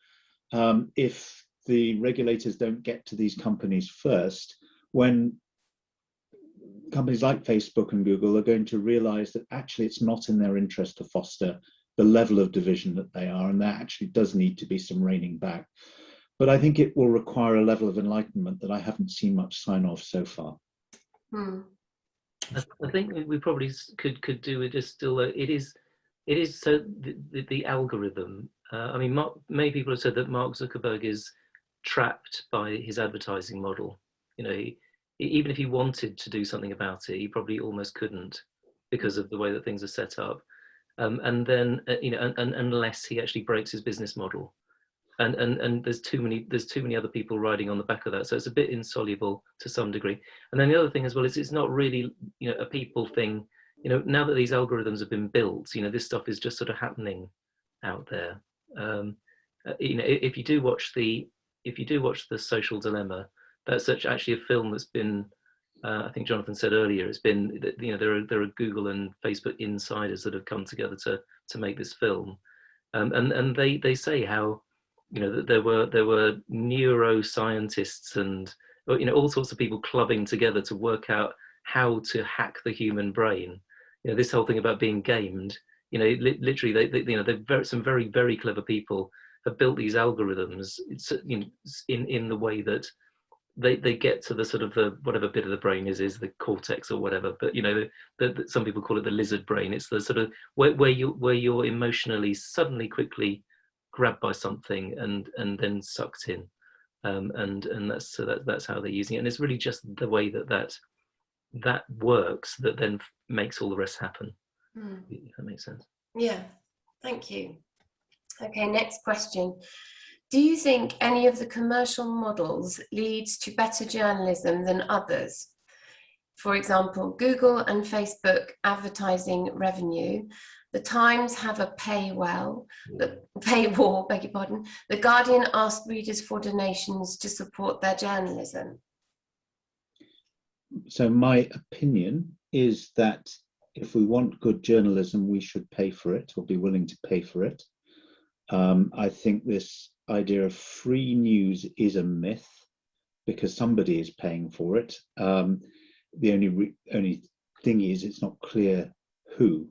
if the regulators don't get to these companies first, when companies like Facebook and Google are going to realize that actually it's not in their interest to foster the level of division that they are, and there actually does need to be some reining back. But I think it will require a level of enlightenment that I haven't seen much sign of so far. I think we probably could do with just still. It is so the algorithm. Many people have said that Mark Zuckerberg is trapped by his advertising model. Even if he wanted to do something about it, he probably almost couldn't because of the way that things are set up. And then unless he actually breaks his business model, and there's too many other people riding on the back of that, so it's a bit insoluble to some degree. And then the other thing as well is it's not really a people thing. Now that these algorithms have been built, this stuff is just sort of happening out there. If you do watch the Social Dilemma, that's actually a film that's been, I think Jonathan said earlier, it's been, there are Google and Facebook insiders that have come together to make this film, and they say how that there were neuroscientists and all sorts of people clubbing together to work out how to hack the human brain. This whole thing about being gamed. Literally, some very, very clever people have built these algorithms in the way that they get to the sort of the whatever bit of the brain is the cortex or whatever, but some people call it the lizard brain. It's the sort of where you're emotionally suddenly quickly grabbed by something and then sucked in, and that's how they're using it. And it's really just the way that works that then makes all the rest happen. If that makes sense. Yeah, thank you. Okay, next question. do you think any of the commercial models leads to better journalism than others? For example, Google and Facebook advertising revenue. The Times have a paywall, beg your pardon. The Guardian asked readers for donations to support their journalism. So my opinion is that if we want good journalism, we should pay for it or be willing to pay for it. I think this idea of free news is a myth because somebody is paying for it. The only thing is it's not clear who.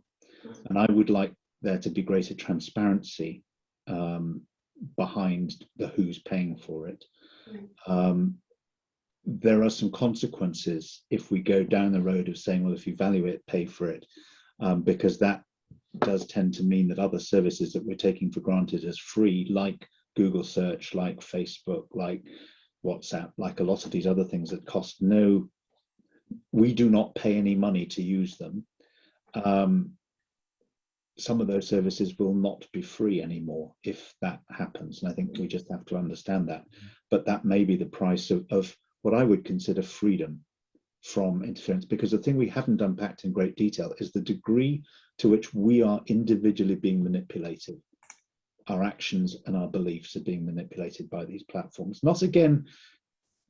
And I would like there to be greater transparency behind the who's paying for it. There are some consequences if we go down the road of saying, well, if you value it, pay for it, because that does tend to mean that other services that we're taking for granted as free, like Google search, like Facebook, like WhatsApp, like a lot of these other things that cost no, we do not pay any money to use them. Some of those services will not be free anymore if that happens. And I think we just have to understand that. But that may be the price of what I would consider freedom from interference, because the thing we haven't unpacked in great detail is the degree to which we are individually being manipulated. Our actions and our beliefs are being manipulated by these platforms. Not again,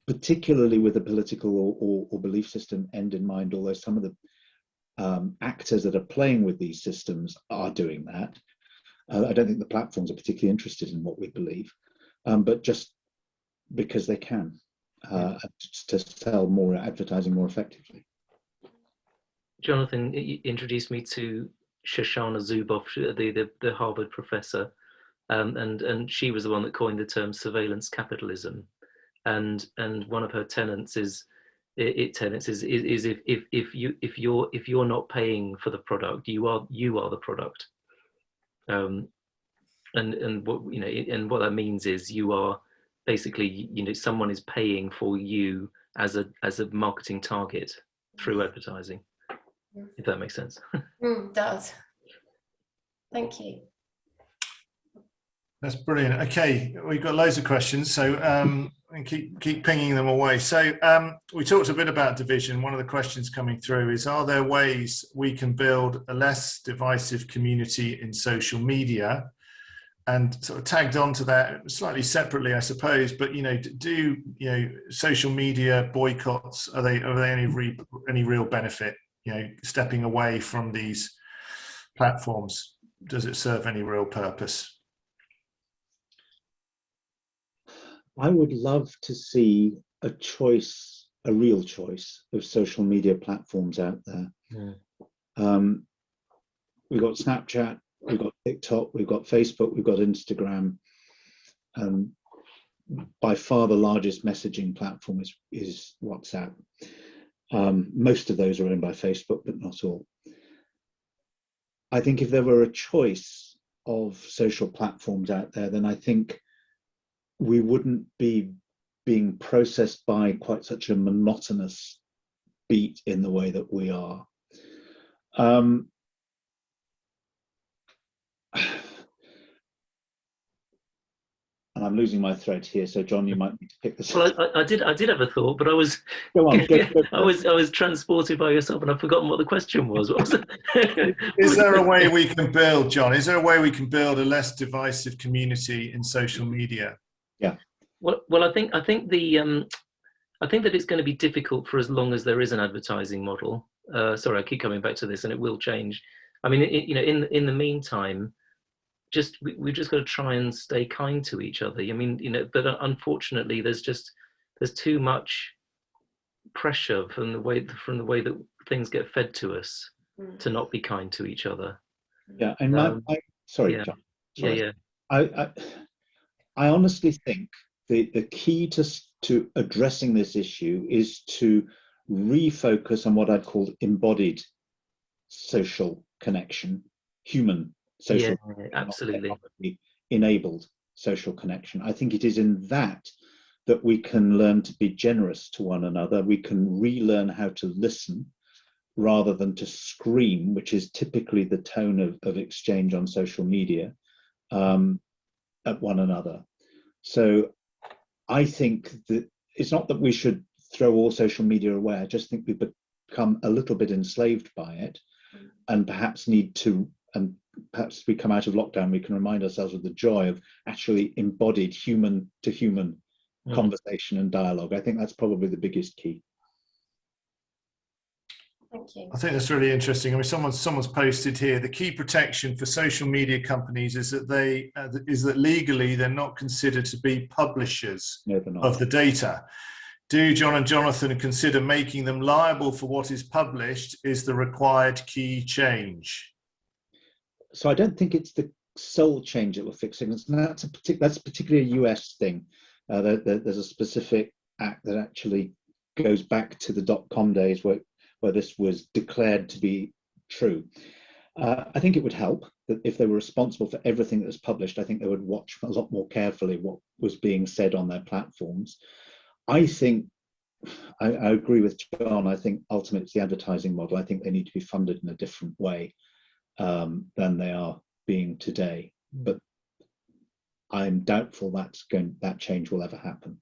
particularly with a political or belief system end in mind, although some of the actors that are playing with these systems are doing that. I don't think the platforms are particularly interested in what we believe, but just because they can, to sell more advertising more effectively. Jonathan introduced me to Shoshana Zuboff, the Harvard professor, and she was the one that coined the term surveillance capitalism, and one of her tenets is if you're not paying for the product, you are the product, and what that means is you are basically, someone is paying for you as a marketing target through advertising, if that makes sense. It does. Thank you. That's brilliant. Okay, we've got loads of questions, so and keep pinging them away. So we talked a bit about division. One of the questions coming through is, are there ways we can build a less divisive community in social media? And sort of tagged onto that slightly separately, I suppose, but do social media boycotts, are they any real benefit? Stepping away from these platforms, does it serve any real purpose? I would love to see a real choice of social media platforms out there. We've got Snapchat, we've got TikTok, we've got Facebook, we've got Instagram. By far the largest messaging platform is WhatsApp. Most of those are owned by Facebook, but not all. I think if there were a choice of social platforms out there, then I think we wouldn't be being processed by quite such a monotonous beat in the way that we are. And I'm losing my thread here, so John, you might need to pick this up. Well, I did have a thought, but I was go on, go. I was transported by yourself, and I've forgotten what the question was. What was it? Is there a way we can build, John? Is there a way we can build a less divisive community in social media? Yeah. Well, I think that it's going to be difficult for as long as there is an advertising model. Sorry, I keep coming back to this, and it will change. I mean, in the meantime, we've just got to try and stay kind to each other. I mean, but unfortunately, there's too much pressure from the way that things get fed to us to not be kind to each other. Yeah, and sorry, yeah. John. Sorry. Yeah. I honestly think the key to addressing this issue is to refocus on what I'd call embodied social connection, human social, absolutely enabled social connection. I think it is in that we can learn to be generous to one another. We can relearn how to listen rather than to scream, which is typically the tone of exchange on social media, at one another. So I think that it's not that we should throw all social media away. I just think we've become a little bit enslaved by it, and perhaps need to, and perhaps we come out of lockdown, we can remind ourselves of the joy of actually embodied human to human conversation and dialogue. I think that's probably the biggest key. Thank you. I think that's really interesting. I mean, someone's posted here, the key protection for social media companies is that that legally they're not considered to be publishers of the data. Do John and Jonathan consider making them liable for what is published is the required key change? So I don't think it's the sole change that we're fixing. That's particularly a US thing. There's a specific act that actually goes back to the .com days where this was declared to be true. I think it would help that if they were responsible for everything that was published, I think they would watch a lot more carefully what was being said on their platforms. I think, I agree with John, I think ultimately it's the advertising model. I think they need to be funded in a different way than they are being today. But I'm doubtful that change will ever happen.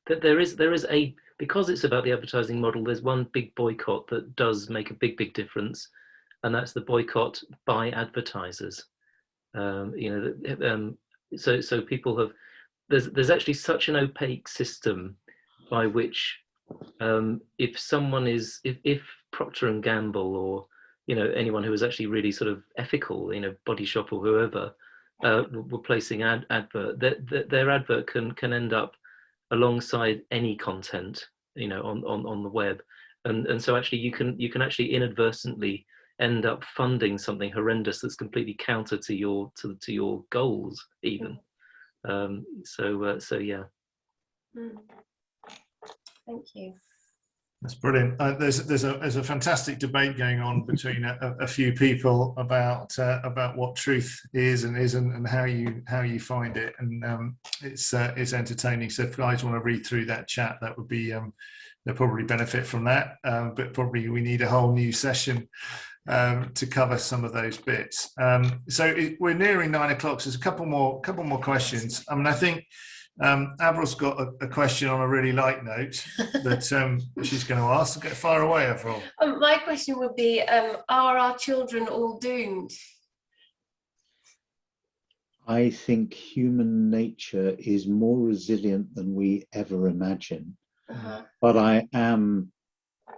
There is a, because it's about the advertising model, there's one big boycott that does make a big difference, and that's the boycott by advertisers. So people have, there's actually such an opaque system by which if someone is, if Procter and Gamble or anyone who is actually really sort of ethical, Body Shop or whoever, were placing advert, their advert can end up alongside any content on the web, and so actually you can actually inadvertently end up funding something horrendous that's completely counter to your goals even. So yeah. Thank you. That's brilliant. There's a fantastic debate going on between a few people about what truth is and isn't, and how you find it, and it's entertaining. So if guys want to read through that chat, that would be they'll probably benefit from that. But probably we need a whole new session to cover some of those bits. We're nearing 9 o'clock. So there's a couple more questions. I mean, I think. Avril's got a question on a really light note that she's going to ask. Get far away, Avril. My question would be, are our children all doomed? I think human nature is more resilient than we ever imagine. But I am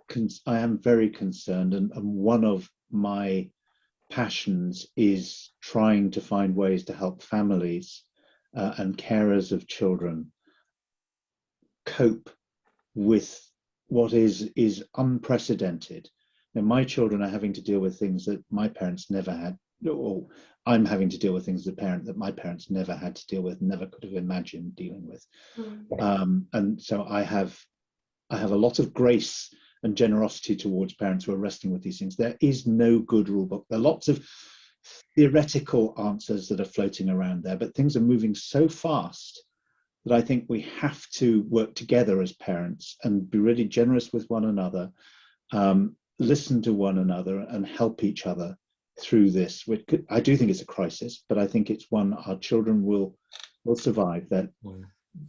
very concerned, and one of my passions is trying to find ways to help families and carers of children cope with what is unprecedented. And my children are having to deal with things that my parents never had, or I'm having to deal with things that my parents never had to deal with, never could have imagined dealing with. And so I have a lot of grace and generosity towards parents who are wrestling with these things. There is no good rule book. There are lots of theoretical answers that are floating around there, but things are moving so fast that I think we have to work together as parents and be really generous with one another, listen to one another and help each other through this. I do think it's a crisis, but I think it's one our children will survive, that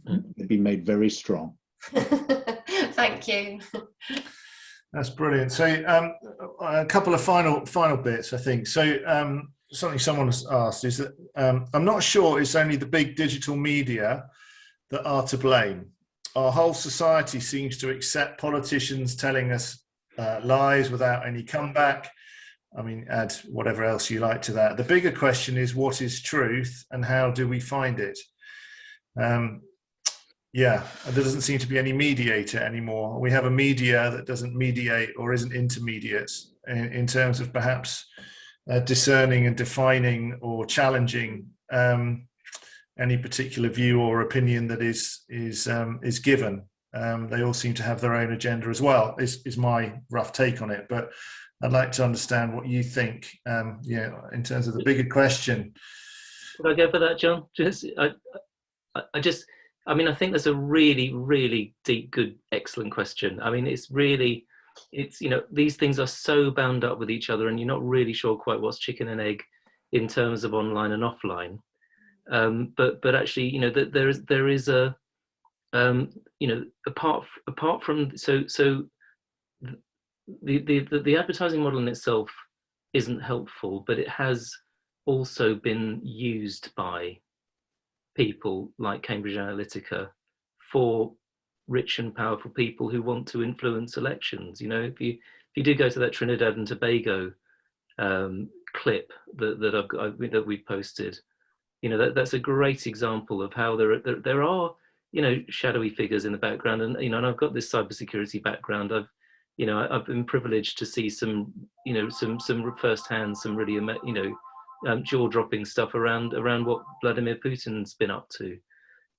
they'll be made very strong. Thank you. That's brilliant. So a couple of final bits, I think. So something someone has asked is that I'm not sure it's only the big digital media that are to blame. Our whole society seems to accept politicians telling us lies without any comeback. I mean, add whatever else you like to that. The bigger question is, what is truth and how do we find it? Yeah, there doesn't seem to be any mediator anymore. We have a media that doesn't mediate or isn't intermediate in terms of perhaps discerning and defining or challenging any particular view or opinion that is given. They all seem to have their own agenda as well, is my rough take on it. But I'd like to understand what you think, in terms of the bigger question. Could I go for that, John? I mean, I think that's a really, really deep, good, excellent question. I mean, it's these things are so bound up with each other and you're not really sure quite what's chicken and egg in terms of online and offline. But actually, you know, that there is a you know, apart from the advertising model in itself isn't helpful, but it has also been used by people like Cambridge Analytica for rich and powerful people who want to influence elections. You know, if you do go to that Trinidad and Tobago clip that we posted, you know, that's a great example of how there are, you know, shadowy figures in the background. And, you know, and I've got this cybersecurity background. I've been privileged to see some, you know, some firsthand, some really, you know, jaw-dropping stuff around what Vladimir Putin's been up to,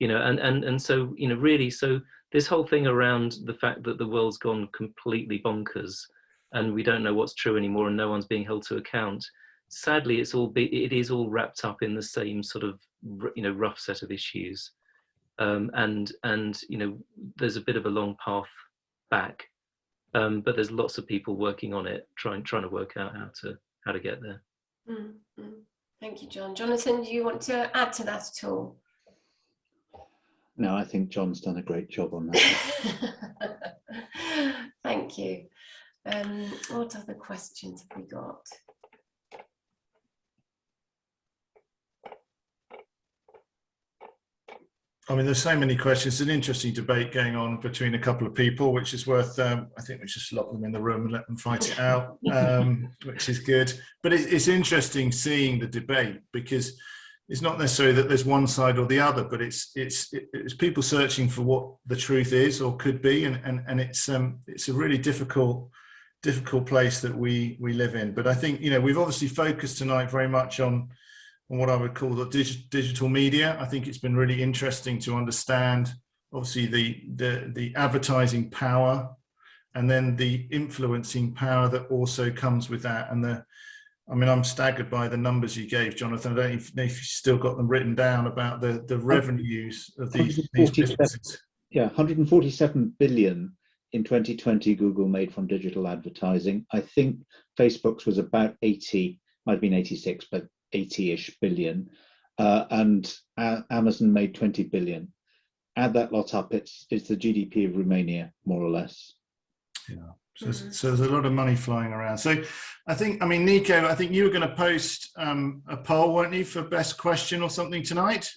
you know, and so, you know, really, so this whole thing around the fact that the world's gone completely bonkers and we don't know what's true anymore and no one's being held to account. Sadly, it is all wrapped up in the same sort of, you know, rough set of issues, and you know, there's a bit of a long path back, but there's lots of people working on it, trying to work out how to get there. Mm-hmm. Thank you, John. Jonathan, do you want to add to that at all? No, I think John's done a great job on that. Thank you. What other questions have we got? I mean, there's so many questions. It's an interesting debate going on between a couple of people, which is worth, I think we just lock them in the room and let them fight it out, which is good. But it's interesting seeing the debate, because it's not necessarily that there's one side or the other, but it's people searching for what the truth is or could be, and it's a really difficult place that we live in. But I think, you know, we've obviously focused tonight very much on what I would call the digital media. I think it's been really interesting to understand, obviously, the advertising power, and then the influencing power that also comes with that. And I mean, I'm staggered by the numbers you gave, Jonathan. I don't know if you've still got them written down about the revenues of these businesses. Yeah, 147 billion in 2020 Google made from digital advertising. I think Facebook's was about 80, might have been 86, but 80-ish billion, and Amazon made 20 billion. Add that lot up, it's the GDP of Romania, more or less. Yeah, so there's a lot of money flying around. So I think, I mean, Nico, I think you were going to post a poll, weren't you, for best question or something tonight?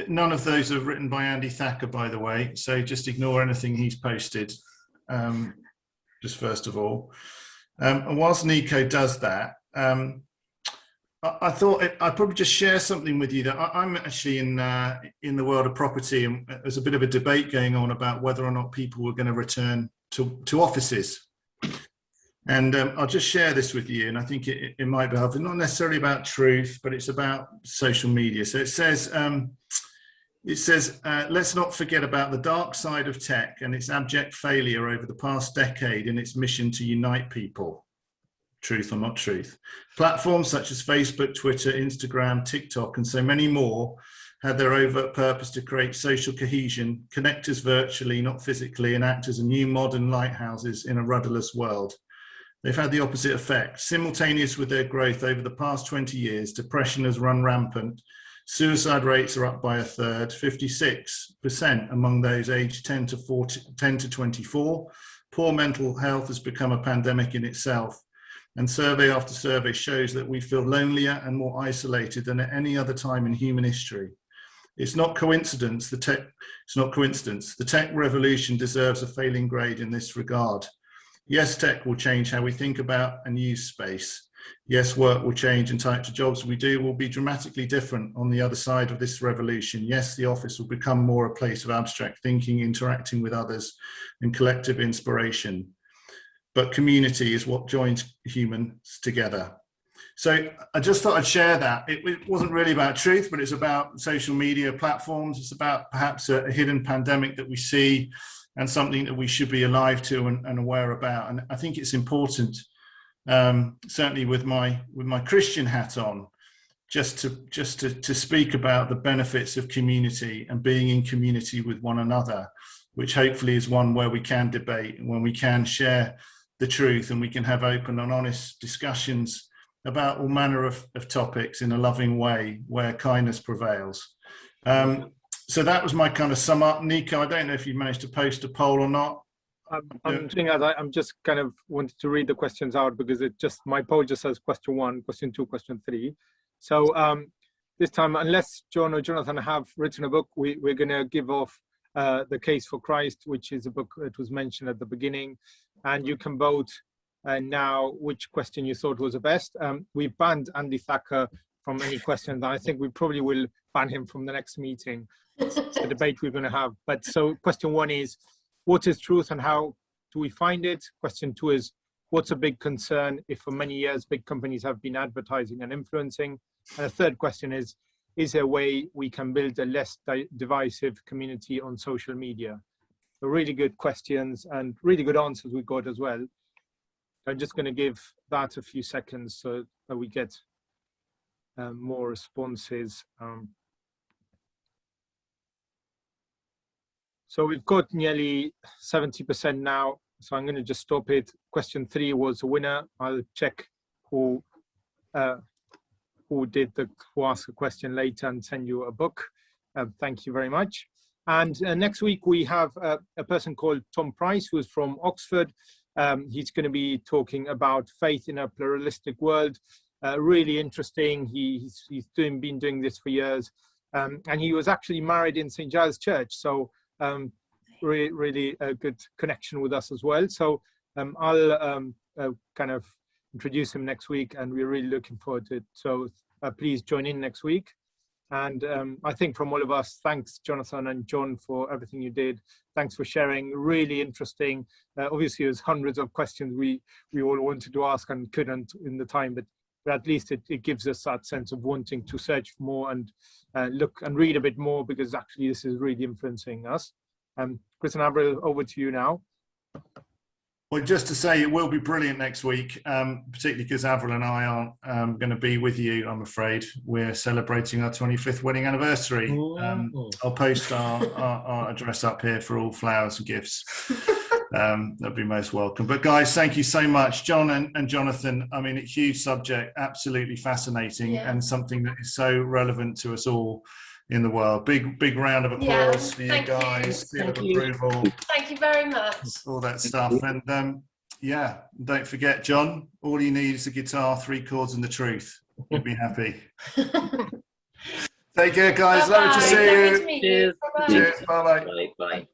None of those are written by Andy Thacker, by the way, so just ignore anything he's posted, just first of all. And whilst Nico does that, I thought I'd probably just share something with you that I'm actually in the world of property, and there's a bit of a debate going on about whether or not people were going to return to offices. And I'll just share this with you, and I think it might be helpful. Not necessarily about truth, but it's about social media. So it says, let's not forget about the dark side of tech and its abject failure over the past decade in its mission to unite people. Truth or not truth. Platforms such as Facebook, Twitter, Instagram, TikTok, and so many more had their overt purpose to create social cohesion, connect us virtually, not physically, and act as a new modern lighthouses in a rudderless world. They've had the opposite effect. Simultaneous with their growth over the past 20 years, depression has run rampant. Suicide rates are up by a third, 56% among those aged 10 to 24. Poor mental health has become a pandemic in itself. And survey after survey shows that we feel lonelier and more isolated than at any other time in human history. It's not coincidence. It's not coincidence. The tech revolution deserves a failing grade in this regard. Yes, tech will change how we think about and use space. Yes, work will change and types of jobs we do will be dramatically different on the other side of this revolution. Yes, the office will become more a place of abstract thinking, interacting with others, and collective inspiration. But community is what joins humans together. So I just thought I'd share that. It wasn't really about truth, but it's about social media platforms. It's about perhaps a hidden pandemic that we see and something that we should be alive to and aware about. And I think it's important, certainly with my Christian hat on, just to speak about the benefits of community and being in community with one another, which hopefully is one where we can debate and when we can share the truth and we can have open and honest discussions about all manner of topics in a loving way where kindness prevails. So that was my kind of sum up. Nico, I don't know if you managed to post a poll or not. I'm doing that. I'm just kind of wanted to read the questions out because my poll just says question 1, question 2, question 3. So this time, unless John or Jonathan have written a book, we're going to give off The Case for Christ, which is a book that was mentioned at the beginning, and you can vote now which question you thought was the best. We banned Andy Thacker from any questions. I think we probably will ban him from the next meeting. It's a debate we're going to have. But so question 1 is, what is truth and how do we find it? Question 2 is, what's a big concern if for many years big companies have been advertising and influencing? And the third question is there a way we can build a less divisive community on social media? So really good questions and really good answers we got as well. I'm just going to give that a few seconds so that we get more responses. So we've got nearly 70% now. So I'm going to just stop it. Question 3 was the winner. I'll check who asked a question later and send you a book. Thank you very much. And next week we have a person called Tom Price, who is from Oxford. He's going to be talking about faith in a pluralistic world. Really interesting. He's been doing this for years, and he was actually married in St. Giles Church. So really a good connection with us as well. So I'll kind of introduce him next week, and we're really looking forward to it. So please join in next week. And I think from all of us, thanks Jonathan and John for everything you did. Thanks for sharing, really interesting. Obviously there's hundreds of questions we all wanted to ask and couldn't in the time, but at least it gives us that sense of wanting to search for more and look and read a bit more, because actually this is really influencing us. Chris and Avril, over to you now. Well, just to say, it will be brilliant next week, particularly because Avril and I aren't going to be with you, I'm afraid. We're celebrating our 25th wedding anniversary. I'll post our address up here for all flowers and gifts. That'd be most welcome. But guys, thank you so much. John and Jonathan, I mean, a huge subject, absolutely fascinating, and something that is so relevant to us all in the world. Big round of applause for you guys. Seal of approval. Thank you very much. All that stuff. And yeah, don't forget, John, all you need is a guitar, 3 chords and the truth. You'll be happy. Take care, guys. Love to see you. Cheers. Cheers. Bye-bye. Bye.